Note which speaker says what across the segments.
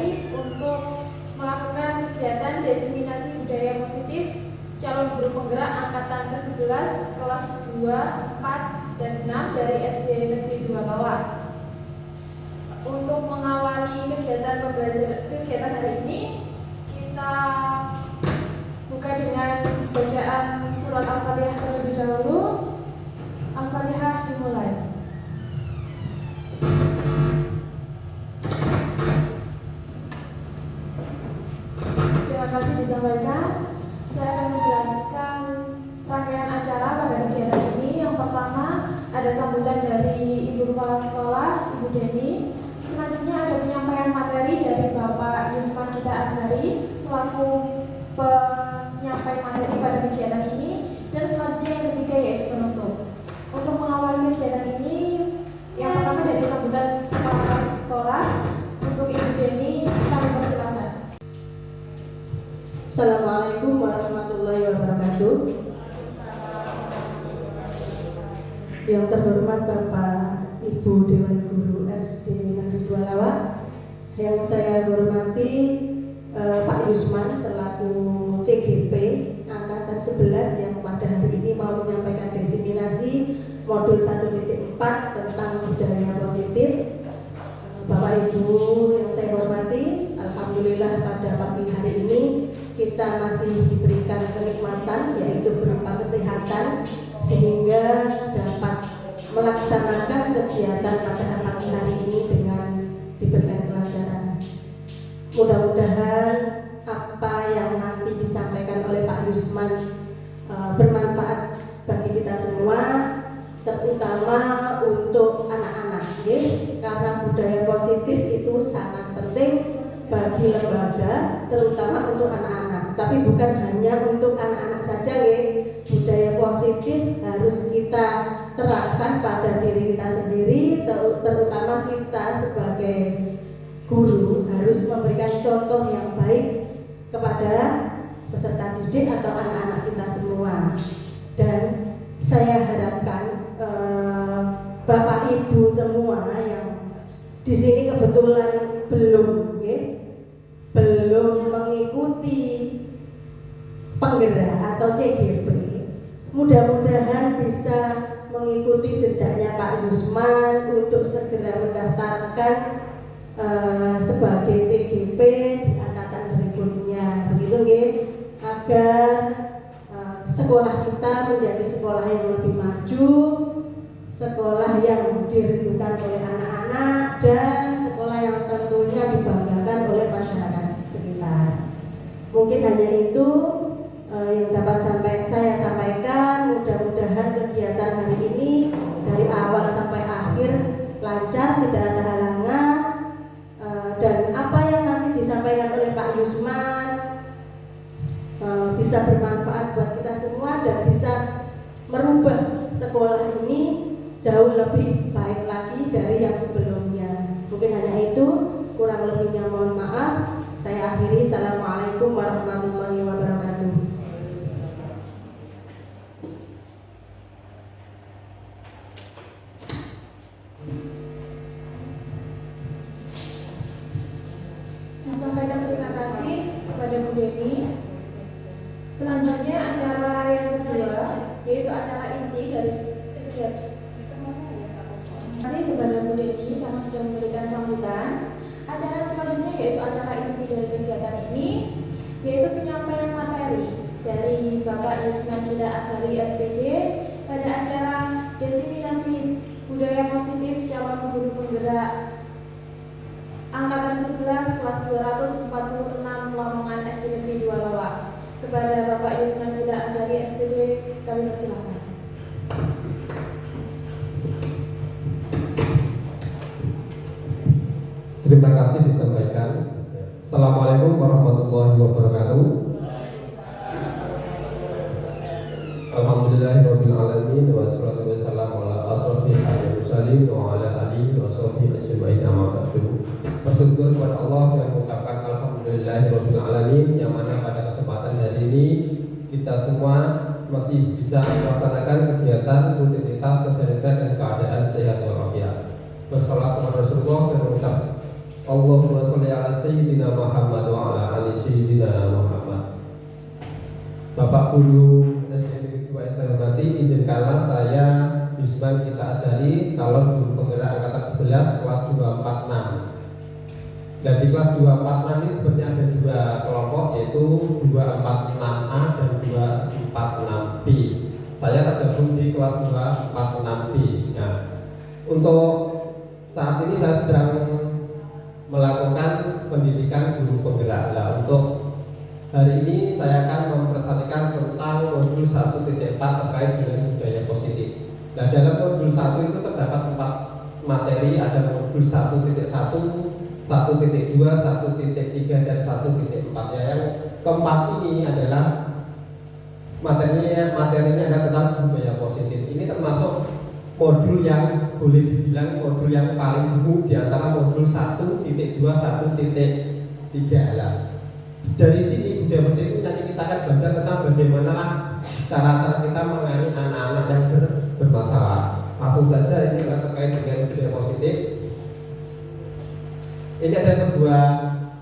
Speaker 1: kembali untuk melakukan kegiatan diseminasi budaya positif calon guru penggerak angkatan ke-11 kelas 2, 4, dan 6 dari SD Negeri 2 Lawak. Untuk mengawali kegiatan hari ini, kita buka dengan bacaan surat Al-Fatihah terlebih dahulu. Al-Fatihah dimulai. Terima kasih disampaikan. Saya akan menjelaskan rangkaian acara pada kegiatan ini. Yang pertama ada sambutan dari Ibu Kepala Sekolah, Ibu Deni. Selanjutnya ada penyampaian materi dari Bapak Yusman Gita Azhari selaku penyampai materi pada kegiatan ini. Dan selanjutnya yang ketiga yaitu penutup. Untuk mengawali kegiatan ini, yang pertama dari sambutan Kepala Sekolah. Untuk Ibu Deni, kami persilakan.
Speaker 2: Assalamualaikum warahmatullahi wabarakatuh. Yang terhormat Bapak Ibu Dewan Guru SD Negeri 2 Lawak, yang saya hormati Pak Yusman selaku CGP Angkatan 11 yang pada hari ini mau menyampaikan diseminasi modul 1.4 tentang budaya positif. Bapak Ibu yang saya hormati, alhamdulillah pada pagi hari ini kita masih diberikan kenikmatan yaitu berupa kesehatan sehingga dapat melaksanakan kegiatan pada pagi hari ini dengan diberikan kelancaran. Mudah-mudahan apa yang nanti disampaikan oleh Pak Yusman bermanfaat bagi kita semua, terutama untuk anak-anak, karena budaya positif itu sangat penting bagi lembaga, terutama untuk anak-anak. Tapi bukan hanya untuk anak-anak saja, budaya positif harus kita terapkan pada diri kita sendiri, terutama kita sebagai guru harus memberikan contoh yang baik kepada peserta didik atau anak-anak kita semua. Dan saya harapkan Bapak Ibu semua yang di sini kebetulan belum mengikuti penggerak atau CGP, mudah-mudahan bisa mengikuti jejaknya Pak Yusman untuk segera mendaftarkan sebagai CGP di angkatan berikutnya, begitu agar sekolah kita menjadi sekolah yang lebih maju, sekolah yang dirindukan oleh anak-anak, dan sekolah yang tentunya dibanggakan oleh masyarakat sekitar. Mungkin hanya itu yang dapat saya sampaikan. Mudah-mudahan kegiatan hari ini dari awal sampai akhir lancar, tidak ada halangan, dan apa yang nanti disampaikan oleh Pak Yusman bisa bermanfaat buat kita semua dan bisa merubah sekolah ini jauh lebih baik lagi dari yang sebelumnya. Mungkin hanya itu, kurang lebihnya mohon maaf. Saya akhiri. Assalamualaikum warahmatullahi wabarakatuh.
Speaker 1: Sampaikan terima kasih kepada Bu Deni. Selanjutnya acara yang kedua yaitu acara inti dari kegiatan. Terima kasih kepada Bu Deni karena sudah memberikan sambutan. Acara selanjutnya yaitu acara inti dari kegiatan ini, yaitu penyampaian materi dari Bapak Yusman Gita Azhari SPD pada acara diseminasi budaya positif calon guru penggerak angkatan 11 kelas 246 Lamongan SD Negeri 2 Lawak. Kepada Bapak Yusman Gita Azhari SPD kami persilakan.
Speaker 3: Terima kasih disampaikan. Assalamualaikum warahmatullahi wabarakatuh. Alhamdulillahirabbil alamin wassalatu wassalamu ala asrofil mursalin wa ala alihi wa sahbihi ajmain amma ba'du. Bersyukur kepada Allah yang mengucapkan alhamdulillahirabbil alamin, yang mana pada kesempatan hari ini kita semua masih bisa melaksanakan kegiatan rutinitas kesehatan dan keadaan sehat walafiat. Bersalawat kepada Rasulullah dan mengucap Allahumma sholli ala sayyidina Muhammad wa ala ali sayyidina Muhammad. Bapak Guru SD Negeri 2 yang saya hormati, izinkanlah saya Yusman Gita Azhari, calon guru penggerak angkatan 11 kelas 246. Dan di kelas 246 ini sebenarnya ada dua kelompok, yaitu 246A dan 246B. Saya tergabung di kelas 246B. Nah, untuk saat ini saya sedang melakukan pendidikan guru penggerak. Nah, untuk hari ini saya akan mempresentasikan tentang modul 1.4 terkait dengan budaya positif. Nah, dalam modul 1 itu terdapat 4 materi, ada modul 1.1, 1.2, 1.3, dan 1.4. Ya, yang keempat ini adalah materinya adalah tentang budaya positif. Ini termasuk modul yang boleh dibilang modul yang paling umum di antara modul 1.2, 1.3 lah. Dari sini budaya positif nanti kita akan belajar tentang bagaimana cara kita menangani anak-anak yang bermasalah. Langsung saja ini terkait dengan budaya positif. Ini ada sebuah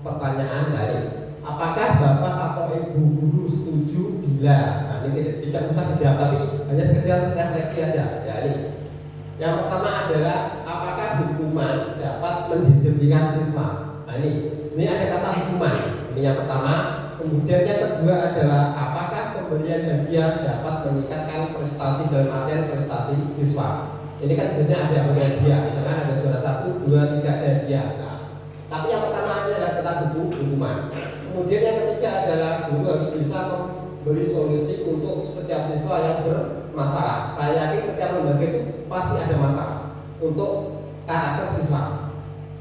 Speaker 3: pertanyaan dari apakah Bapak atau Ibu guru setuju bila, nah ini tidak usah dijawab tapi hanya sekedar refleksi aja. Ya, ini yang pertama adalah apakah hukuman dapat mendisiplinkan siswa. Nah ini ada kata hukuman, ini yang pertama. Kemudian yang kedua adalah apakah pemberian hadiah dapat meningkatkan prestasi dalam artian prestasi siswa. Ini kan biasanya ada hadiah, misalkan ada juara 1, 2, 3 hadiah. Tapi yang pertama adalah tentang hukuman. Kemudian yang ketiga adalah guru harus bisa memberi solusi untuk setiap siswa yang bermasalah. Saya yakin setiap lembaga itu pasti ada masalah untuk karakter siswa.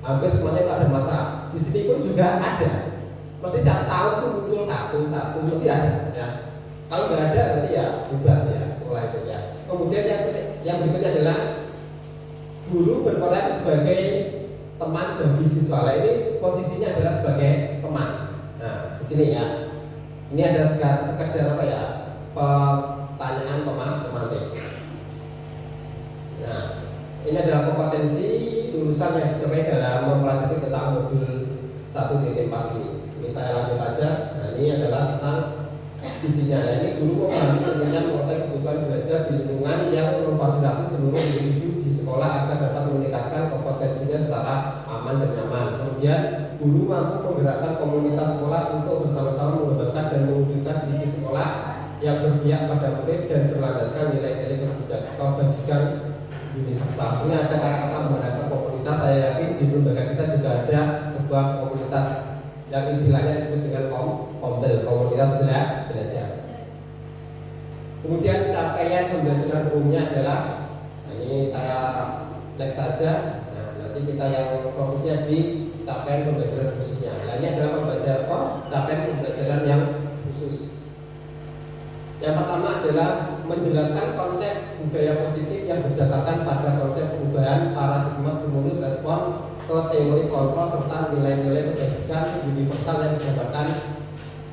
Speaker 3: Hampir semuanya itu ada masalah. Di sini pun juga ada. Mesti setiap tahun itu muncul satu mesti ada. Ya. Kalau nggak ada berarti ya bubar ya sekolah itu ya. Kemudian yang berikutnya adalah guru berperan sebagai teman bagi siswa. Ini posisinya adalah sebagai teman. Nah, di sini ya. Ini ada sekedar apa ya? Pertanyaan pemantik. Nah, ini adalah kompetensi lulusan yang dicapai dalam mempelajari tentang modul 1.4 ini. Ini saya lanjut aja. Nah, ini adalah tentang visinya. Nah, ini guru memahami pentingnya menguasai kebutuhan belajar di lingkungan yang memfasilitasi seluruh individu di sekolah agar dapat meningkatkan kompetensinya secara aman dan nyaman. Kemudian guru mampu menggerakkan komunitas sekolah untuk bersama-sama mengembangkan dan mewujudkan visi sekolah yang berpihak pada murid dan berlandaskan nilai-nilai kebajikan universal. Ini ada kata-kata menggunakan komunitas. Saya yakin di lembaga kita juga ada sebuah komunitas yang istilahnya disebut dengan kombel, komunitas belajar. Kemudian capaian pembelajaran umumnya adalah, nah ini saya next saja. Nah, nanti kita yang fokusnya di capaian pembelajaran khususnya. Nah, ini adalah capaian pembelajaran yang khusus. Yang pertama adalah menjelaskan konsep budaya positif yang berdasarkan pada konsep perubahan paradigma stimulus respon ke teori kontrol serta nilai-nilai kebajikan universal yang dijabarkan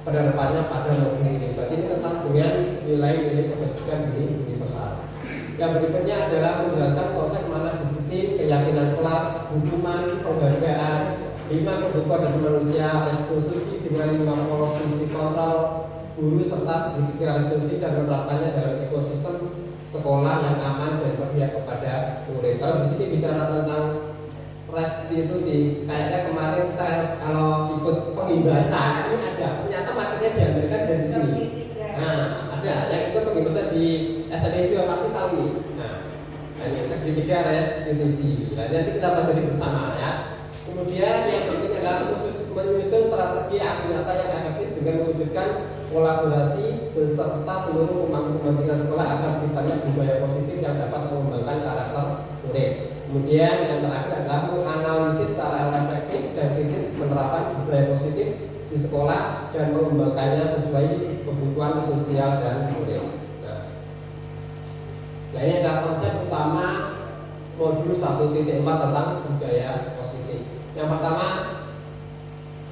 Speaker 3: penerapannya pada modul ini. Berarti ini tentang dengan nilai-nilai kebajikan universal. Yang berikutnya adalah menjelaskan konsep mana disiplin, keyakinan kelas, hukuman, penghargaan, 5 kebutuhan dasar manusia, restitusi dengan 5 posisi kontrol guru serta segitiga restitusi dan menerapkannya dalam ekosistem sekolah yang aman dan berpihak kepada murid. Kalau di sini bicara tentang restitusi, kayaknya kemarin kita kalau ikut pengimbasan ini ada, ternyata materinya diambilkan dari sini. Nah, ada yang ikut pengimbasan di SMP juga pasti tahu nih. Nah, ini segitiga restitusi. Nah, nanti kita pelajari bersama ya. Kemudian yang berikutnya adalah menyusun strategi aksi nyata yang efektif dengan mewujudkan kolaborasi beserta seluruh pemangku kepentingan sekolah agar terciptanya budaya positif yang dapat mengembangkan karakter murid. Kemudian yang terakhir adalah menganalisis secara reflektif dan kritis penerapan budaya positif di sekolah dan mengembangkannya sesuai kebutuhan sosial dan murid. Nah, ini adalah konsep utama modul 1.4 tentang budaya positif. Yang pertama,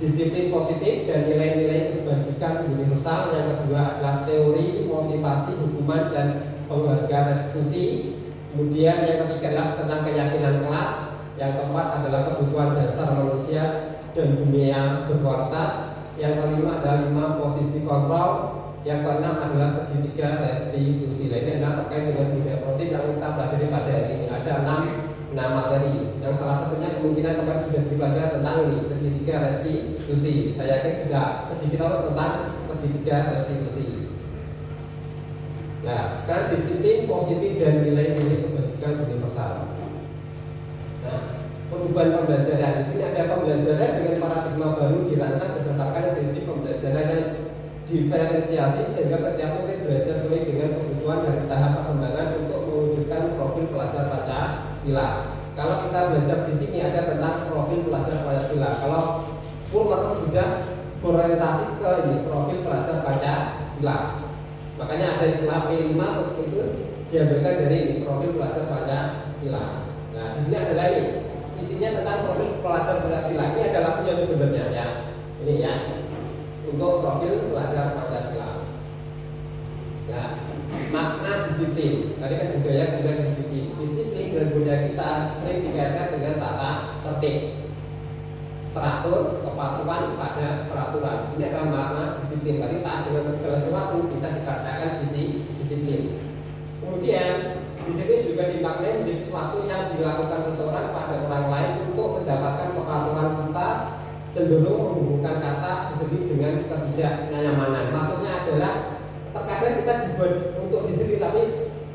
Speaker 3: disiplin positif dan nilai-nilai kebajikan universal. Yang kedua adalah teori, motivasi, hukuman, dan penghargaan restitusi. Kemudian yang ketiga adalah tentang keyakinan kelas. Yang keempat adalah kebutuhan dasar manusia dan dunia berkualitas. Yang kelima adalah 5 posisi kontrol. Yang keenam adalah segitiga restitusi. Ini adalah terkait dengan budaya protein yang kita pelajari pada hari ini. Ada 6 materi. Yang salah satunya kemungkinan kemarin sudah dipelajari tentang ini, segitiga restitusi. Saya yakin sudah sedikit tahu tentang segitiga restitusi. Nah, sekarang disiplin positif dan nilai-nilai kebajikan universal. Nah, perubahan pembelajaran. Di sini ada pembelajaran dengan paradigma baru dirancang berdasarkan prinsip pembelajaran yang diferensiasi sehingga setiap murid belajar sesuai dengan kebutuhan dari tahap perkembangan untuk mewujudkan profil pelajar Pancasila. Kalau kita belajar di sini ada tentang profil pelajar Pancasila. Kalau Purwokerto sudah berorientasi ke ini profil pelajar Pancasila. Makanya ada istilah P5 itu diambilkan dari ini profil pelajar Pancasila. Nah, di sini adalah ini isinya tentang profil pelajar Pancasila. Ini adalah punya sebenarnya ya. Ini ya. Untuk profil pelajar Pancasila. Ya, makna disiplin. Tadi kan budaya kemudian disiplin. Disiplin dan budaya kita sering dikaitkan dengan tata tertib, teratur, kepatuhan pada peraturan. Ini adalah makna disiplin. Tadi taat dengan segala sesuatu bisa dikatakan disiplin. Kemudian disiplin juga dimaknai menjadi sesuatu yang dilakukan seseorang pada orang lain untuk mendapatkan kepatuhan kita, cenderung menghubungkan kata disiplin dengan ketidaknyamanan. Maksudnya adalah terkadang kita dibuat untuk disiplin tapi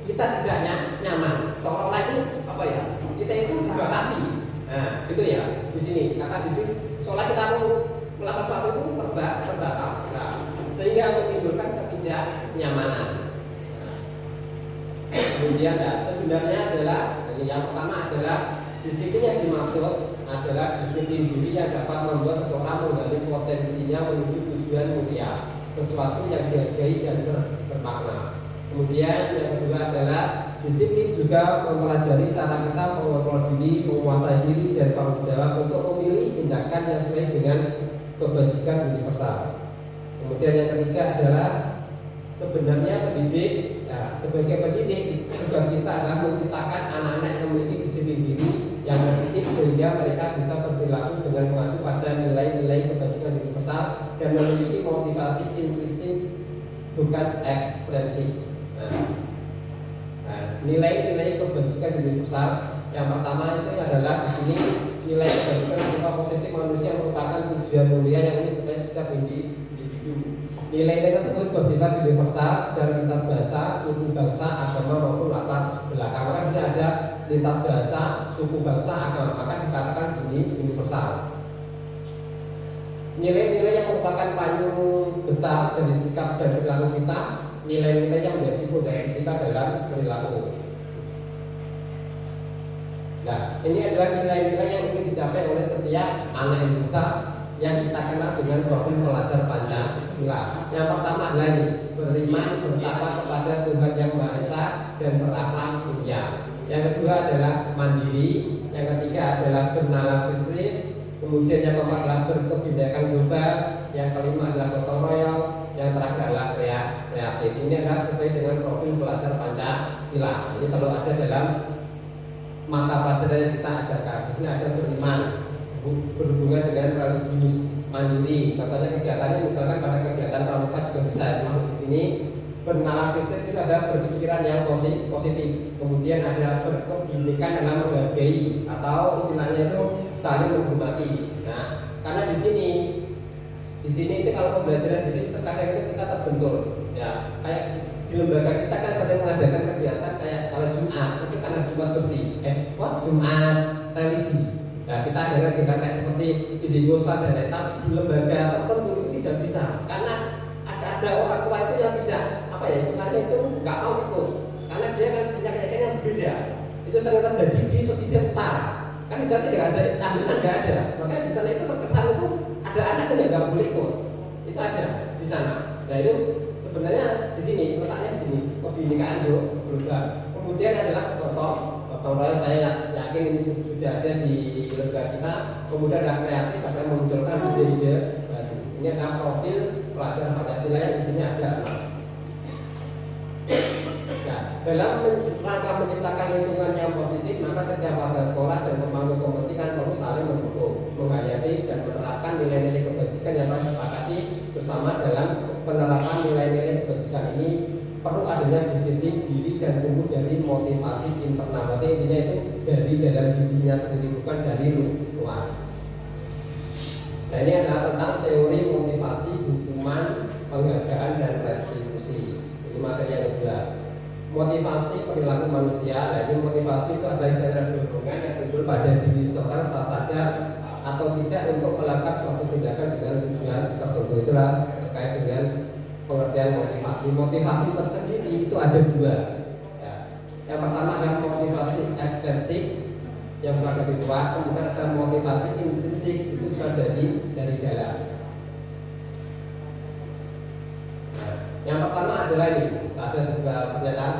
Speaker 3: kita tidak nyaman. Seolah-olah itu apa ya? Kita itu dibatasi. Nah, gitu ya. Di sini kata disiplin seolah kita mau melakukan sesuatu itu terbatas. Nah, sehingga menimbulkan ketidaknyamanan. Nah, kemudian ya, sebenarnya adalah yang pertama adalah disiplin yang dimaksud adalah disiplin diri yang dapat membuat seseorang menggali potensinya menuju tujuan mulia, sesuatu yang dihargai dan bermakna. Kemudian yang kedua adalah disiplin juga mempelajari cara kita mengontrol diri, menguasai diri dan tanggung jawab untuk memilih tindakan yang sesuai dengan kebajikan universal. Kemudian yang ketiga adalah sebenarnya pendidik, ya, sebagai pendidik tugas kita adalah menciptakan anak-anak yang memiliki disiplin diri yang positif sehingga mereka bisa berperilaku dengan mengacu pada nilai-nilai kebajikan universal dan memiliki motivasi implisif bukan ekspresi. Nah, nilai-nilai kebajikan universal yang pertama itu adalah di sini nilai kebajikan berupa positif manusia merupakan tujuan mulia yang ingin setiap individu. Nilai-nilai tersebut bersifat universal dan lintas bahasa, suku bangsa, agama maupun latar belakang. Maka di sini ada lintas bahasa, suku bangsa, agama, maka dikatakan ini universal. Nilai-nilai yang merupakan payung besar dari sikap dan perilaku kita, nilai-nilai yang menjadi fondasi kita dalam perilaku. Nah, ini adalah nilai-nilai yang ingin dicapai oleh setiap anak Indonesia yang kita kenal dengan profil pelajar Pancasila. Yang pertama adalah ini, beriman, bertakwa kepada Tuhan Yang Maha Esa dan berakhlak mulia. Yang kedua adalah mandiri, yang ketiga adalah bernalarkistis, kemudian yang keempat adalah berkebinekaan global, yang kelima adalah gotong royong, yang terakhir adalah kreatif. Ini adalah sesuai dengan profil pelajar Pancasila. Ini selalu ada dalam mata pelajaran yang kita ajarkan. Di sini ada beriman, berhubungan dengan religius, mandiri. Contohnya kegiatannya misalkan pada kegiatan pramuka juga bisa masuk di sini. Bernalarkistis itu ada berpikiran yang positif. Kemudian ada berkebinekaan dalam menghargai atau istilahnya itu saling menghormati. Nah, karena di sini itu kalau pembelajaran di sini terkadang itu kita terbentur. Ya, kayak di lembaga kita kan sering mengadakan kegiatan kayak kalau Jumat itu karena Jumat bersih. Jumat religi. Nah, kita ada kegiatan kayak seperti istighosah dan lain, tapi di lembaga tertentu itu tidak bisa karena ada orang tua itu yang tidak istilahnya itu nggak mau ikut karena dia kan punya keyakinan yang berbeda. Itu sering terjadi di pesisir utara. Kan di sana tidak ada tahlilan, nggak ada. Makanya di sana itu terkesan itu ada anak yang nggak boleh ikut. Itu ada di sana. Nah itu sebenarnya di sini letaknya di sini kebinekaan global. Kemudian adalah gotong royong. Saya yakin ini sudah ada di lembaga kita. Kemudian ada kreatif, ada memunculkan ide-ide baru. Ini adalah profil pelajar Pancasila yang di sini ada. Nah, dalam rangka menciptakan lingkungan yang positif, maka setiap warga sekolah dan pemangku kepentingan perlu saling mendukung, menghayati dan menerapkan nilai-nilai kebajikan yang telah disepakati bersama. Dalam penerapan nilai-nilai kebajikan ini perlu adanya disiplin diri dan tumbuh dari motivasi internal. Berarti intinya itu dari dalam dirinya sendiri, bukan dari luar. Nah, ini adalah tentang teori motivasi, hukuman, penghargaan, dan restitusi. Ini materi yang kedua. Motivasi perilaku manusia. Nah, ini motivasi itu adalah istilah dorongan yang timbul pada diri seorang secara sadar atau tidak untuk melakukan suatu tindakan dengan tujuan tertentu. Itulah terkait dengan pengertian motivasi. Motivasi tersendiri itu ada dua. Ya. Yang pertama adalah motivasi ekstrinsik yang berada di luar, kemudian ada motivasi intrinsik itu bisa dari dalam. Nah, yang pertama adalah ini, ada sebuah pernyataan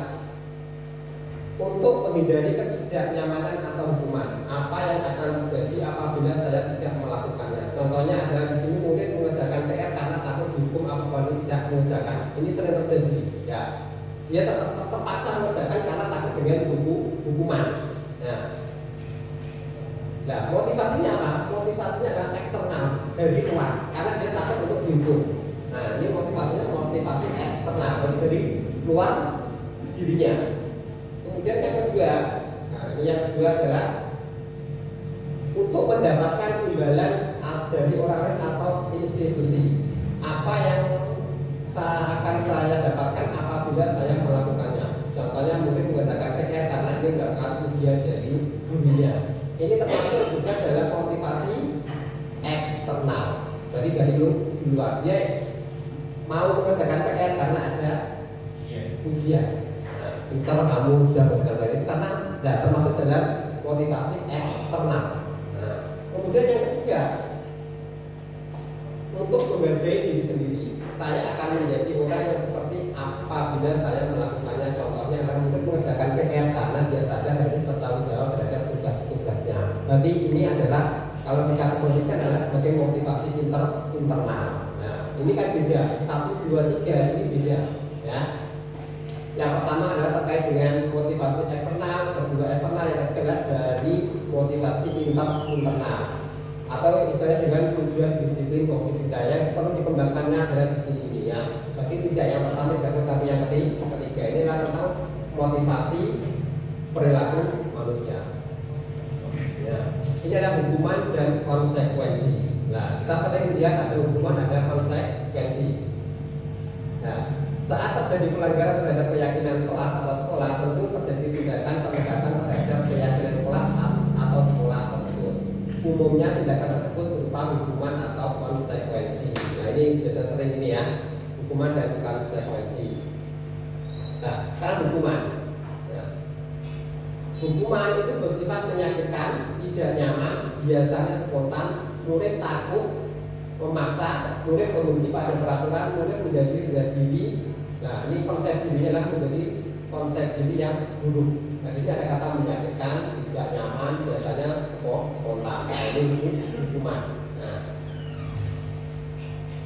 Speaker 3: untuk menghindari ketidaknyamanan atau hukuman. Apa yang akan terjadi apabila saya tidak melakukannya? Contohnya adalah di sini murid mengerjakan PR karena takut dihukum apabila tidak mengerjakan. Ini sering terjadi, ya. Dia terpaksa mengerjakan karena takut dengan hukuman. Nah, motivasinya apa? Motivasinya adalah eksternal, dari luar, karena dia takut untuk dihukum. Nah, ini motivasinya motivasi eksternal, dari luar dirinya. Kemudian yang kedua, yang kedua adalah untuk mendapatkan imbalan dari orang lain atau institusi. Apa yang akan saya dapatkan apabila saya melakukannya? Contohnya mungkin mengerjakan PR karena ini mendapatkan ujian dari gurunya. Ini termasuk juga dalam motivasi eksternal. Berarti dari luar, dia mau mengerjakan PR karena ada ujian. Pintar kamu sudah mengerjakan itu karena termasuk dalam motivasi eksternal. Nah, kemudian yang ketiga, untuk menghargai diri sendiri. Saya akan menjadi orang yang seperti apabila saya melakukannya. Contohnya adalah mungkin mengerjakan PR karena dia sadar harus bertanggung jawab terhadap tugas-tugasnya. Berarti ini adalah kalau dikategorikan adalah sebagai motivasi internal. Nah, ini kan beda. 1, 2, 3 ini beda, ya. Yang pertama adalah terkait dengan motivasi eksternal, kedua eksternal, yang ketiga dari motivasi internal atau istilahnya dengan tujuan disiplin kognitif yang perlu dikembangkannya adalah di sini ini, ya. Berarti tidak yang pertama, tapi yang ketiga ini adalah tentang motivasi perilaku manusia. Ya. Ini adalah hukuman dan konsekuensi. Nah, kita sering lihat ada hukuman, ada konsekuensi. Nah, saat terjadi pelanggaran terhadap keyakinan kelas atau sekolah, tentu terjadi tindakan penegakan terhadap keyakinan kelas atau sekolah tersebut. Umumnya tindakan tersebut berupa hukuman atau konsekuensi. Nah, ini biasa sering ini, ya, hukuman dan konsekuensi. Nah, sekarang hukuman. Nah, hukuman itu bersifat menyakitkan, tidak nyaman, biasanya spontan, murid takut, memaksa, murid membenci pada peraturan, murid menjadi rendah diri. Nah, ini konsep dirinya adalah menjadi konsep diri yang buruk. Nah, di sini ada kata menyakitkan, tidak nyaman, biasanya spontan. Nah, ini hukuman. Nah,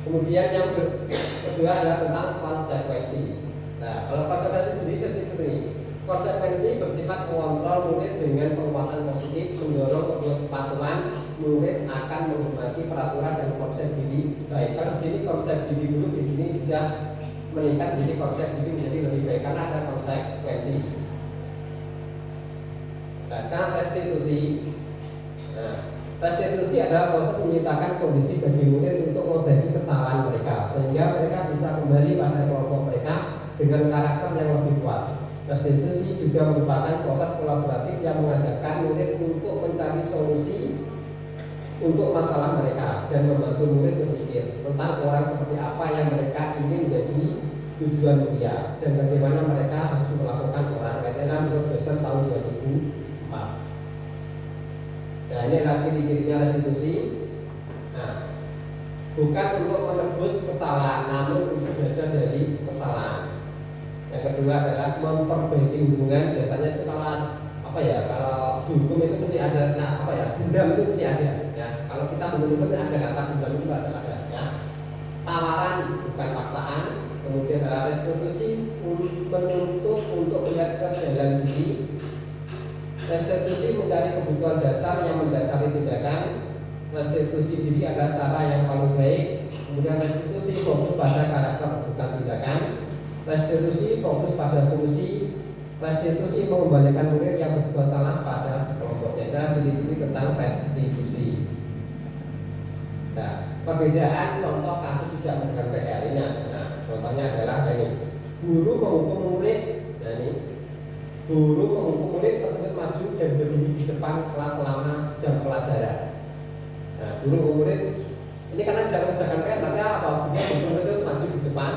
Speaker 3: kemudian yang kedua adalah tentang konsekuensi. Nah, kalau konsekuensi sendiri seperti ini. Konsekuensi bersifat mengontrol murid dengan penguatan positif, mendorong kepatuhan. Murid akan menghormati peraturan dan konsep diri baik. Karena di sini konsep diri dulu, di sini sudah meningkat, jadi konsep diri menjadi lebih baik karena ada konsekuensi. Nah, sekarang restitusi. Nah, restitusi adalah proses menciptakan kondisi bagi murid untuk memperbaiki kesalahan mereka sehingga mereka bisa kembali pada kelompok mereka dengan karakter yang lebih kuat. Restitusi juga merupakan proses kolaboratif yang mengajarkan murid untuk mencari solusi untuk masalah mereka dan membantu murid berpikir tentang orang seperti apa yang mereka ingin menjadi tujuan mulia dan bagaimana mereka harus melakukan orang. Karena menurut dosen tahun 2004. Nah, ini adalah ciri-cirinya restitusi. Nah, bukan untuk menebus kesalahan, namun untuk belajar dari kesalahan. Yang kedua adalah memperbaiki hubungan. Biasanya itu kalau dihukum itu mesti ada dendam itu mesti ada, ya. Kalau kita menulisnya ada kata dendam itu ada, ya. Tawaran bukan paksaan, Kemudian adalah restitusi menuntut untuk melihat ke dalam diri. Restitusi mencari kebutuhan dasar yang mendasari tindakan. Restitusi diri adalah cara yang paling baik. Kemudian restitusi fokus pada karakter bukan tindakan. Restitusi fokus pada solusi. Restitusi mengembalikan murid yang berbuat salah pada kelompoknya. Adalah ciri-ciri tentang restitusi. Nah, perbedaan contoh kasus tidak menggunakan PR ini. Nah, contohnya adalah ini, guru menghukum murid. Nah, ini guru menghukum murid tersebut maju dan berdiri di depan kelas selama jam pelajaran. Nah, guru menghukum murid ini karena tidak mengerjakan PR, maka apa? Dia betul-betul maju di depan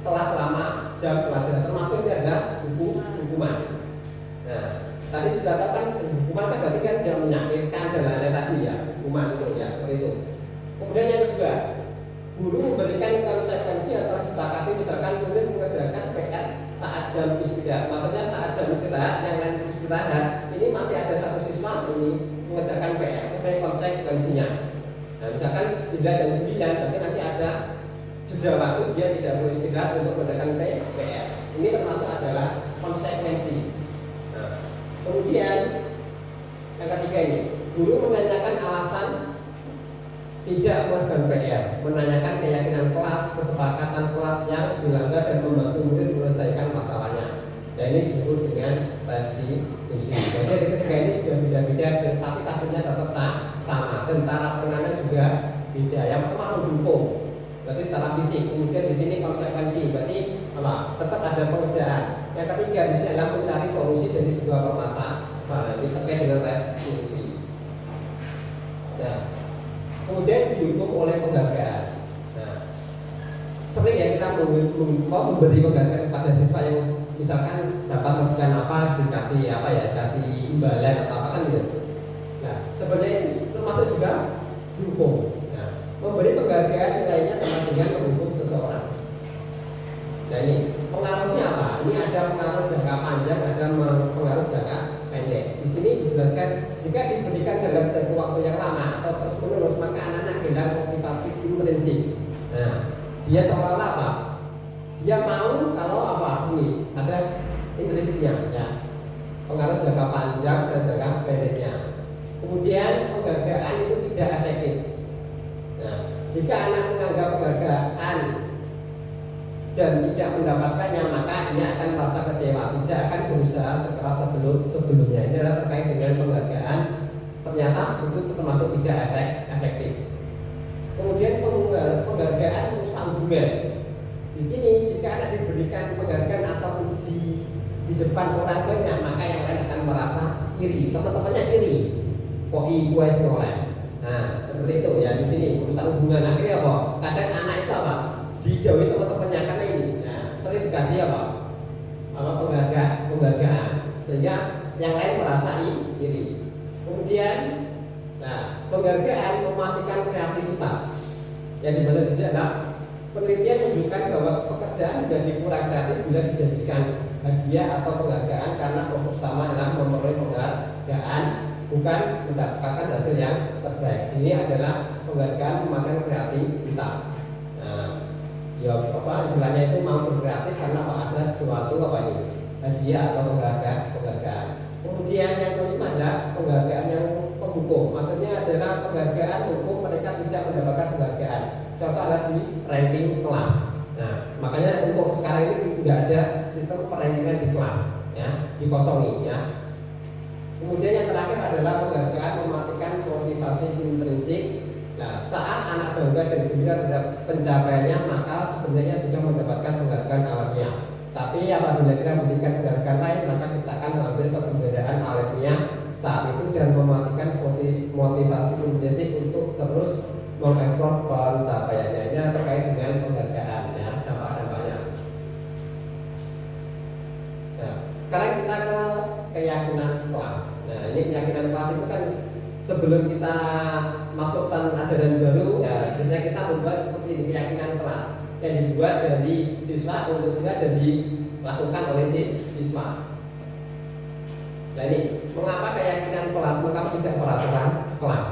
Speaker 3: kelas selama jam pelajaran. Termasuk ini ada hukuman. Nah, tadi sudah tahu kan hukuman kan berarti kan yang menyakitkan dan lain-lain tadi ya, hukuman itu ya seperti itu. Kemudian yang kedua, guru memberikan konsekuensi atau disepakati misalkan murid mengerjakan PR saat jam istirahat. Maksudnya saat jam istirahat, yang lain istirahat, ini masih ada satu siswa ini mengerjakan PR sebagai konsekuensinya. Nah, misalkan istirahat jam 9, berarti nanti ada jeda waktu dia tidak perlu istirahat untuk mengerjakan PR. Ini termasuk adalah konsekuensi. Nah, kemudian yang ketiga ini, guru menanyakan alasan tidak mengerjakan PR, menanyakan keyakinan kelas, kesepakatan kelas yang dilanggar dan membantu murid menyelesaikan masalahnya. Dan ini disebut dengan restitusi. Jadi yang ketiga ini sudah beda-beda, tapi kasusnya tetap sama dan cara penanganan juga beda. Yang pertama mendukung, berarti secara fisik. Kemudian di sini konsekuensi, berarti apa? Tetap ada pengerjaan. Yang ketiga di sini adalah mencari solusi dari sebuah permasalahan. Ini terkait dengan restitusi. Nah, kemudian didukung oleh penghargaan. Nah, sering ya kita mau memberi penghargaan kepada siswa yang misalkan dapat masukan apa, dikasih apa ya, dikasih imbalan atau apa kan gitu. Nah, sebenarnya itu termasuk juga dukung. Nah, memberi penghargaan nilainya sama dengan mendukung seseorang. Nah, ini pengaruhnya apa? Ini ada pengaruh jangka panjang, ada pengaruh jangka pendek. Di sini dijelaskan jika diberikan dalam jangka waktu yang lama atau terus menerus maka anak-anak hilang motivasi intrinsik. Nah, dia seolah-olah apa? Dia mau kalau apa? Ini ada intrinsiknya, ya. Pengaruh jangka panjang dan jangka pendeknya. Kemudian penghargaan itu tidak efektif. Nah, jika anak menganggap penghargaan dan tidak mendapatkannya, maka ia akan merasa kecewa, tidak akan berusaha sekeras sebelumnya. Ini adalah terkait dengan penghargaan. Ternyata itu termasuk tidak efektif. Kemudian penghargaan merusak hubungan. Di sini jika anak diberikan penghargaan atau puji di depan orang banyak, maka yang lain akan merasa iri. Teman-temannya iri. Kok gue oleh. Nah, seperti itu ya di sini merusak hubungan. Akhirnya apa? Kadang anak itu apa? Dijauhi teman-temannya karena ini. Nah, sering dikasih apa? Penghargaan sehingga yang lain merasa iri. Kemudian, nah, penghargaan mematikan kreativitas. Yang dimana di sini adalah penelitian menunjukkan bahwa pekerjaan menjadi kurang kreatif bila dijanjikan hadiah atau penghargaan karena fokus utama adalah memperoleh penghargaan, bukan mendapatkan hasil yang terbaik. Ini adalah penghargaan mematikan kreativitas. Nah, ya apa istilahnya itu mau berkreatif karena ada sesuatu apa ini hadiah atau penghargaan. Kemudian yang kelima adalah penghargaan yang penghukum. Maksudnya adalah penghargaan hukum mereka tidak mendapatkan penghargaan. Contoh adalah di ranking kelas. Nah, makanya untuk sekarang ini tidak ada sistem perankingan di kelas, ya, dikosongi, ya. Kemudian yang terakhir adalah penghargaan mematikan motivasi intrinsik. Nah, saat anak bangga dan gembira terhadap pencapaiannya, maka sebenarnya sudah mendapatkan penghargaan alamiah. Tapi apabila kita memberikan penghargaan lain, maka kita akan mengambil kegembiraan alamiah saat itu dan mematikan motivasi intrinsik untuk terus mengeksplor pencapaiannya. Ini terkait dengan penghargaan, ya, dampak-dampaknya. Nah, sekarang kita ke keyakinan kelas. Nah, ini keyakinan kelas itu kan sebelum kita masukkan ajaran baru, ya, biasanya kita membuat seperti ini, keyakinan kelas yang dibuat dari siswa untuk siswa dan dilakukan oleh siswa. Nah, ini mengapa keyakinan kelas, mengapa tidak peraturan kelas?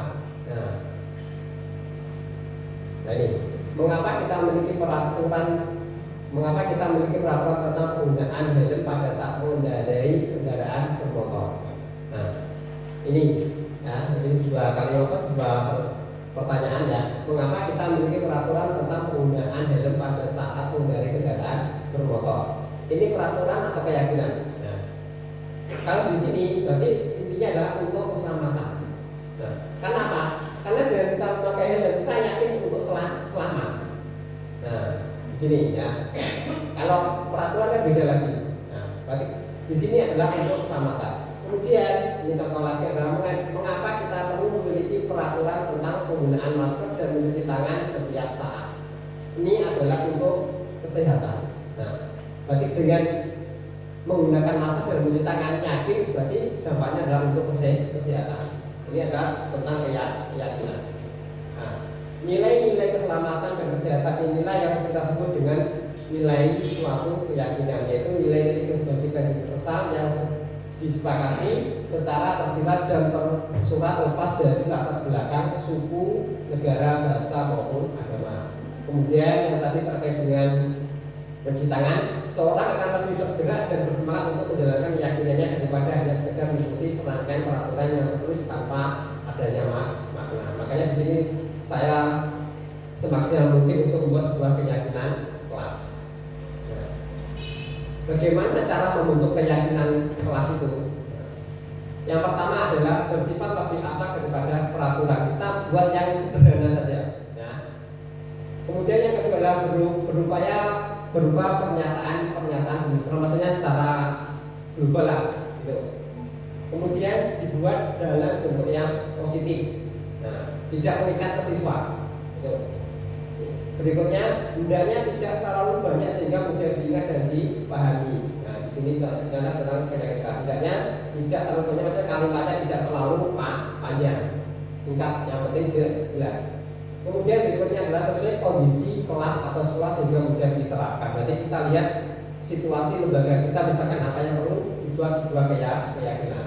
Speaker 3: Nah, ini mengapa kita memiliki peraturan Mengapa kita memiliki peraturan tentang penggunaan helm pada saat mengendarai kendaraan bermotor? Nah, ini sebuah pertanyaan ya. Mengapa kita memiliki peraturan tentang penggunaan helm pada saat mengendarai kendaraan bermotor? Ini peraturan atau keyakinan? Nah, kalau di sini berarti intinya adalah untuk keselamatan. Nah, kenapa? Karena dengan kita memakai helm kita yakin untuk selamat. Nah, di sini ya. Kalau peraturan kan beda lagi. Nah, berarti di sini adalah untuk keselamatan. Kemudian ini contoh lagi adalah mengapa kita perlu memiliki peraturan tentang penggunaan masker dan mencuci tangan setiap saat. Ini adalah untuk kesehatan. Nah, berarti dengan menggunakan masker dan mencuci tangan yakin berarti dampaknya adalah untuk kesehatan. Ini adalah tentang keyakinan. Nah, nilai-nilai keselamatan dan kesehatan inilah yang kita sebut dengan nilai suatu keyakinan, yaitu nilai-nilai kebajikan universal yang disepakati secara tersirat dan tersurat lepas dari latar belakang suku, negara, bahasa maupun agama. Kemudian yang tadi terkait dengan mencuci tangan, seorang akan lebih tergerak dan bersemangat untuk menjalankan keyakinannya daripada hanya sekedar mengikuti serangkaian peraturan yang tertulis tanpa adanya makna. Makanya di sini saya semaksimal mungkin untuk membuat sebuah keyakinan kelas. Nah, bagaimana cara membentuk keyakinan kelas itu? Yang pertama adalah bersifat lebih abstrak daripada peraturan. Kita buat yang sederhana saja. Ya. Kemudian yang kedua adalah berupaya berupa pernyataan universal, maksudnya secara global lah, gitu. Kemudian dibuat dalam bentuk yang positif. Nah, tidak mengikat ke siswa. Gitu. Berikutnya, hendaknya tidak terlalu banyak sehingga mudah diingat dan dipahami. Nah, di sini contohnya tentang keyakinan. Hendaknya tidak terlalu banyak, maksudnya kalimatnya tidak terlalu panjang, singkat, yang penting jelas. Kemudian berikutnya adalah sesuai kondisi kelas atau sekolah sehingga mudah diterapkan. Berarti kita lihat situasi lembaga kita, misalkan apa yang perlu dibuat sebuah keyakinan.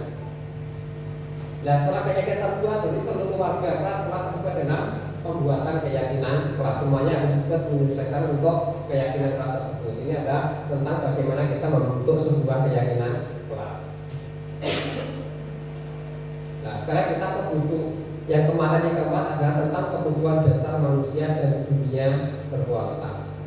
Speaker 3: Nah, setelah keyakinan terbuat, berarti seluruh warga kelas telah terlibat dalam pembuatan keyakinan kelas. Semuanya harus ikut menyelesaikan untuk keyakinan kelas tersebut. Ini adalah tentang bagaimana kita membentuk sebuah keyakinan kelas. Nah, sekarang kita ke buku yang kemarin yang keempat adalah tentang kebutuhan dasar manusia dan dunia berkualitas.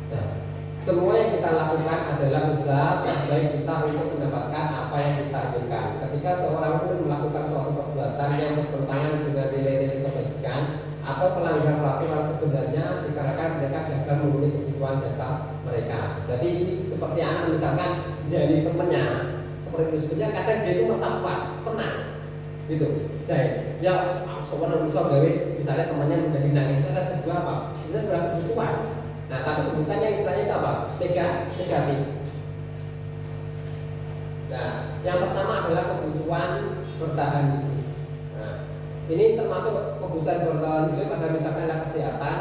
Speaker 3: Nah, semua yang kita lakukan adalah usaha terbaik kita untuk mendapatkan apa yang kita inginkan. Ketika seorang pun melakukan suatu perbuatan yang bertentangan dengan nilai-nilai kebajikan atau melanggar peraturan sebenarnya dikarenakan mereka gagal memenuhi kebutuhan dasar mereka. Jadi seperti anak misalkan jadi temannya, seperti itu sebenarnya kadang dia itu merasa puas, senang, gitu. Jadi ya seorang bisa gawe misalnya temannya menjadi nangis, itu ada sebuah apa? Itu sebuah kebutuhan. Nah, tapi kebutuhan yang istilahnya itu apa? Negatif. Nah, yang pertama adalah kebutuhan bertahan hidup. Nah, ini termasuk kebutuhan bertahan hidup pada misalkan ada kesehatan,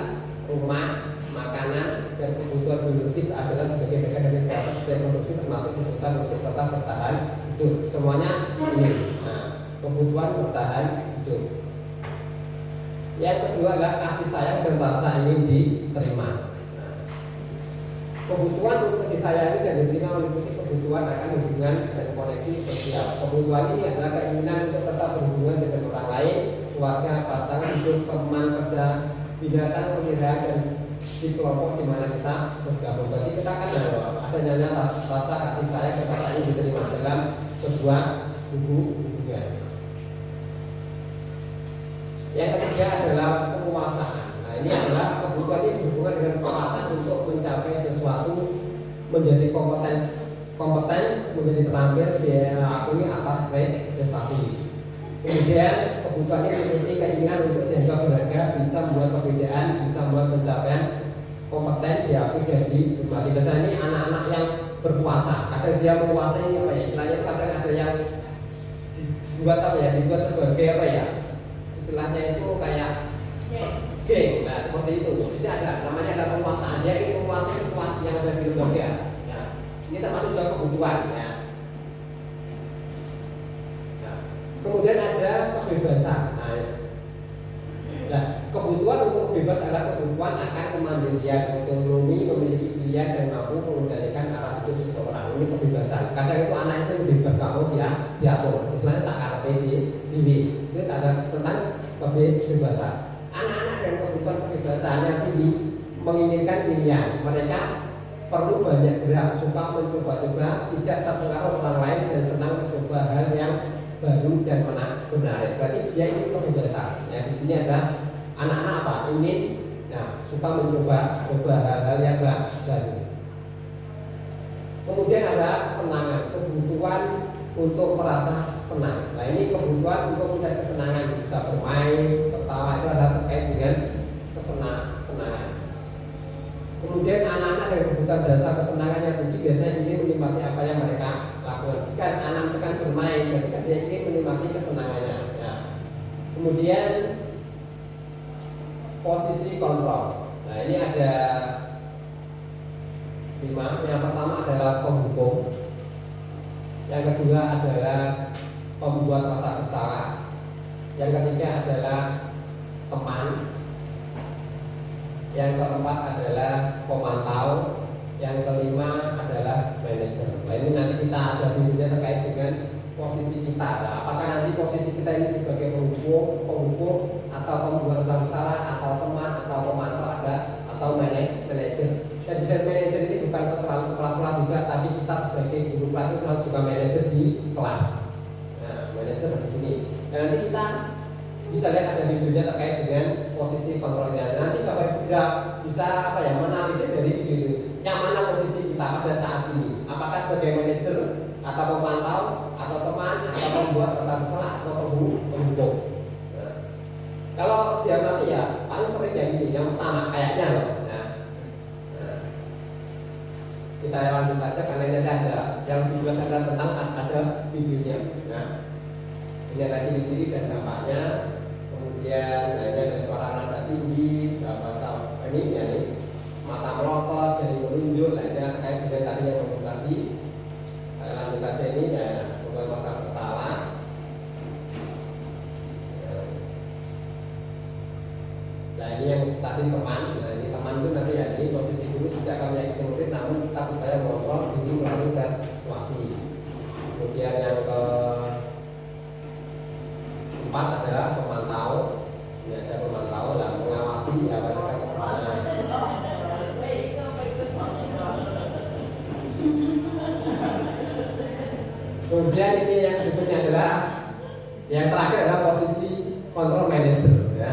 Speaker 3: rumah, makanan, dan kebutuhan biologis adalah sebagai bagian dari proses reproduksi termasuk kebutuhan untuk tetap bertahan hidup. Semuanya ini. Nah, kebutuhan bertahan hidup. Yang kedua adalah kasih sayang dan rasa ingin diterima. Kebutuhan untuk disayangi dan diterima meliputi kebutuhan akan hubungan dan koneksi sosial. Kebutuhan ini adalah keinginan untuk tetap berhubungan dengan orang lain, keluarga, pasangan hidup, teman kerja, binatang peliharaan, dan di kelompok di mana kita bergabung. Berarti kita akan adanya rasa kasih sayang dan rasa ingin diterima dalam sebuah hubungan. Yang ketiga adalah penguasaan. Nah, ini adalah kebutuhan ini berhubungan dengan kekuatan untuk mencapai sesuatu, menjadi kompeten, menjadi terampil, diakui atas prestasi. Kemudian kebutuhan ini memiliki keinginan untuk dianggap berharga, bisa membuat perbedaan, bisa membuat pencapaian, kompeten, diakui dan dihormati. Biasanya ini anak-anak yang berkuasa, kadang dia menguasai apa ya? Istilahnya kadang ada yang dibuat apa ya? Dibuat sebagai apa ya? Istilahnya itu kayak geng, nah seperti itu. Jadi ada namanya ada penguasaan. Dia ingin menguasai situasi yang ada di lembaga. Ya. Ini termasuk juga kebutuhan. Ya. Nah, kemudian ada kebebasan. Nah, kebebasan Kebutuhan untuk bebas adalah kebutuhan akan kemandirian, otonomi, memiliki pilihan dan mampu mengendalikan arah hidup seseorang. Ini kebebasan. Kadang itu anak itu bebas kamu diatur. Misalnya saat PDB itu ada tentang kebebasan. Anak-anak yang kebutuhan kebebasannya tinggi menginginkan pilihan. Mereka perlu banyak gerak, suka mencoba-coba, tidak terpengaruh orang lain dan senang mencoba hal yang baru dan menarik. Berarti dia ingin kebebasan. Ya, di sini ada anak-anak apa? Ingin, suka mencoba hal-hal yang baru. Kemudian ada kesenangan, kebutuhan untuk merasa senang. Nah, ini kebutuhan untuk mencari kesenangan, bisa bermain, tertawa, itu ada terkait dengan kesenangan. Kemudian anak-anak dengan kebutuhan dasar kesenangan yang tinggi biasanya ingin menikmati apa yang mereka lakukan. Jika anak misalkan bermain, ketika dia ingin menikmati kesenangannya. Ya. Kemudian posisi kontrol. Nah, ini ada 5. Yang pertama adalah penghukum. Yang kedua adalah pembuat rasa bersalah. Yang ketiga adalah teman. Yang keempat adalah pemantau. Yang kelima adalah manajer. Nah, ini nanti kita ada videonya terkait dengan posisi kita. Nah, apakah nanti posisi kita ini sebagai penghukum atau pembuat rasa bersalah, atau teman, atau pemantau, atau manajer. Jadi manajer ini bukan kelas juga, tapi kita sebagai guru kelas itu harus juga manajer di kelas. Nah, manajer di sini. Dan nanti kita bisa lihat ada videonya terkait dengan posisi kontrolnya. Dan nanti Bapak Ibu bisa menanalisis dari video itu. Yang mana posisi kita pada saat ini? Apakah sebagai manajer, atau pemantau, atau teman, atau pembuat rasa bersalah, atau penghukum? Nah, kalau dia mati ya paling sering yang ini, yang pertama kayaknya loh. Saya lanjut saja karena ini ada yang lebih jelas ada tentang ada videonya. Nah, ini ada ciri-ciri dan dampaknya. Kemudian ini ada suara nada tinggi, bahasa ini ya nih, mata melotot, jadi menunjuk. Nah, ini terkait dengan tadi yang ngomong tadi. Saya lanjut saja ini ya, bukan masalah bersalah. Nah, ini yang tadi teman. Nah, ini teman itu nanti ya, ini posisi guru tidak akan menyakiti murid, namun kita berupaya mengontrol diri melalui persuasi. Kemudian yang keempat adalah pemantau. Ini ada pemantau yang mengawasi apa yang terjadi. Kemudian ini yang berikutnya adalah yang terakhir adalah posisi kontrol manager. Ya.